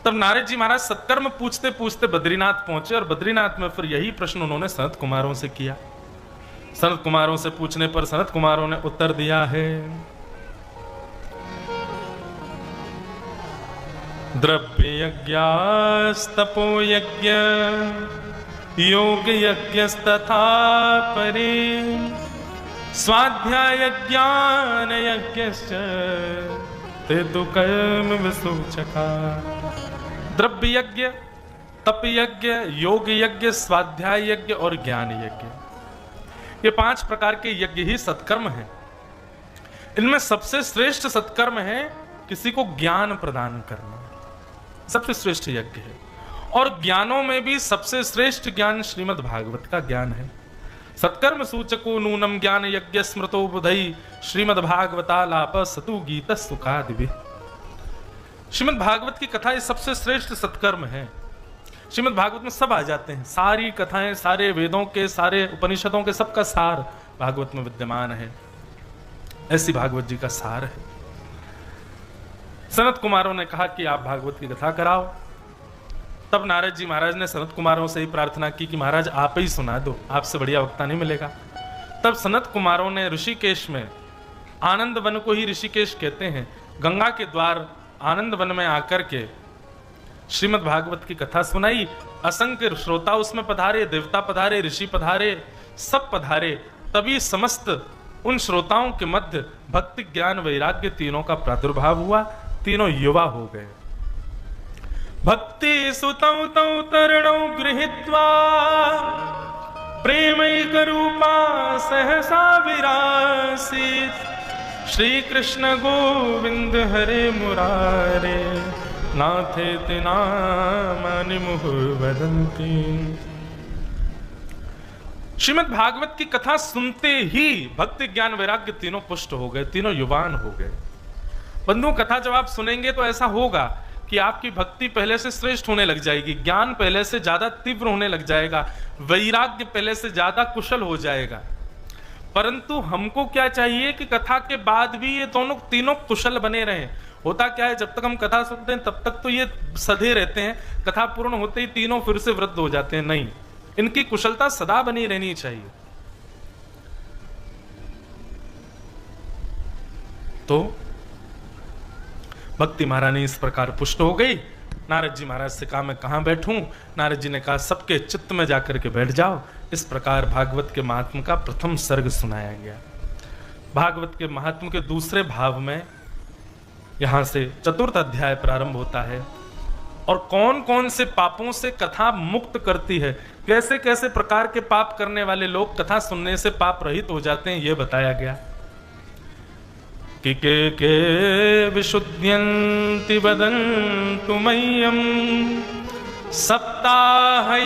A: तब नारद जी महाराज सत्कर्म पूछते पूछते बद्रीनाथ पहुंचे और बद्रीनाथ में फिर यही प्रश्न उन्होंने सनत कुमारों से किया। सनत कुमारों से पूछने पर सनत कुमारों ने उत्तर दिया है, द्रव्य यज्ञस्तपो यज्ञ योग यज्ञस्तथा परे स्वाध्याय ज्ञान यज्ञश्च ते तु कर्म विसूचका। द्रव्य यज्ञ, तप यज्ञ, योग यज्ञ, स्वाध्याय यज्ञ और ज्ञान यज्ञ, ये 5 प्रकार के यज्ञ ही सत्कर्म हैं। इनमें सबसे श्रेष्ठ सत्कर्म है किसी को ज्ञान प्रदान करना, सबसे श्रेष्ठ यज्ञ है। और ज्ञानों में भी सबसे श्रेष्ठ ज्ञान श्रीमद् भागवत का ज्ञान है। सत्कर्म सूचको नूनम ज्ञान यज्ञ स्मृतो बुधई श्रीमद् भागवतालाप सतु गीत सुखादिभि। श्रीमद् भागवत की कथा सबसे श्रेष्ठ सत्कर्म है। श्रीमद् भागवत में सब आ जाते हैं, सारी कथाएं, सारे वेदों के, सारे उपनिषदों के, सबका सार भागवत में विद्यमान है। ऐसी भागवत जी का सार है। सनत कुमारों ने कहा कि आप भागवत की कथा कराओ। तब नारद जी महाराज ने सनत कुमारों से ही प्रार्थना की कि महाराज आप ही सुना दो, आपसे बढ़िया वक्ता नहीं मिलेगा। तब सनत कुमारों ने ऋषिकेश में, आनंद वन को ही ऋषिकेश कहते हैं, गंगा के द्वार आनंद वन में आकर के श्रीमद् भागवत की कथा सुनाई। असंख्य श्रोता उसमें पधारे, देवता पधारे, ऋषि पधारे, सब पधारे। तभी समस्त उन श्रोताओं के मध्य भक्ति, ज्ञान, वैराग्य तीनों का प्रादुर्भाव हुआ। तीनों युवा हो गए। भक्ति सुतौ तौ तरणौ गृहीत्वा प्रेमैक रूपा सहसा विरासीत् श्री कृष्ण गोविंद हरे मुरारे नाथेति नामानि मुहुः वदन्ति। श्रीमद् भागवत की कथा सुनते ही भक्ति ज्ञान वैराग्य तीनों पुष्ट हो गए, तीनों युवान हो गए। बंधुओं, कथा जब आप सुनेंगे तो ऐसा होगा कि आपकी भक्ति पहले से श्रेष्ठ होने लग जाएगी, ज्ञान पहले से ज्यादा तीव्र होने लग जाएगा, वैराग्य पहले से ज्यादा कुशल हो जाएगा। परंतु हमको क्या चाहिए कि कथा के बाद भी ये दोनों तीनों कुशल बने रहें। होता क्या है, जब तक हम कथा सुनते हैं तब तक तो ये सधे रहते हैं, कथा पूर्ण होते ही तीनों फिर से वृद्ध हो जाते हैं। नहीं, इनकी कुशलता सदा बनी रहनी चाहिए। तो भक्ति महारानी इस प्रकार पुष्ट हो गई। नारद जी महाराज से कहा मैं कहां बैठूं? नारद जी ने कहा सबके चित्त में जाकर के बैठ जाओ। इस प्रकार भागवत के महात्म का प्रथम सर्ग सुनाया गया। भागवत के महात्म के दूसरे भाव में यहां से चतुर्थ अध्याय प्रारंभ होता है और कौन कौन से पापों से कथा मुक्त करती है, कैसे कैसे प्रकार के पाप करने वाले लोग कथा सुनने से पाप रहित हो जाते हैं, यह बताया गया। कि के विशुद्ध्यन्ति वदन्तु मह्यं सप्ताह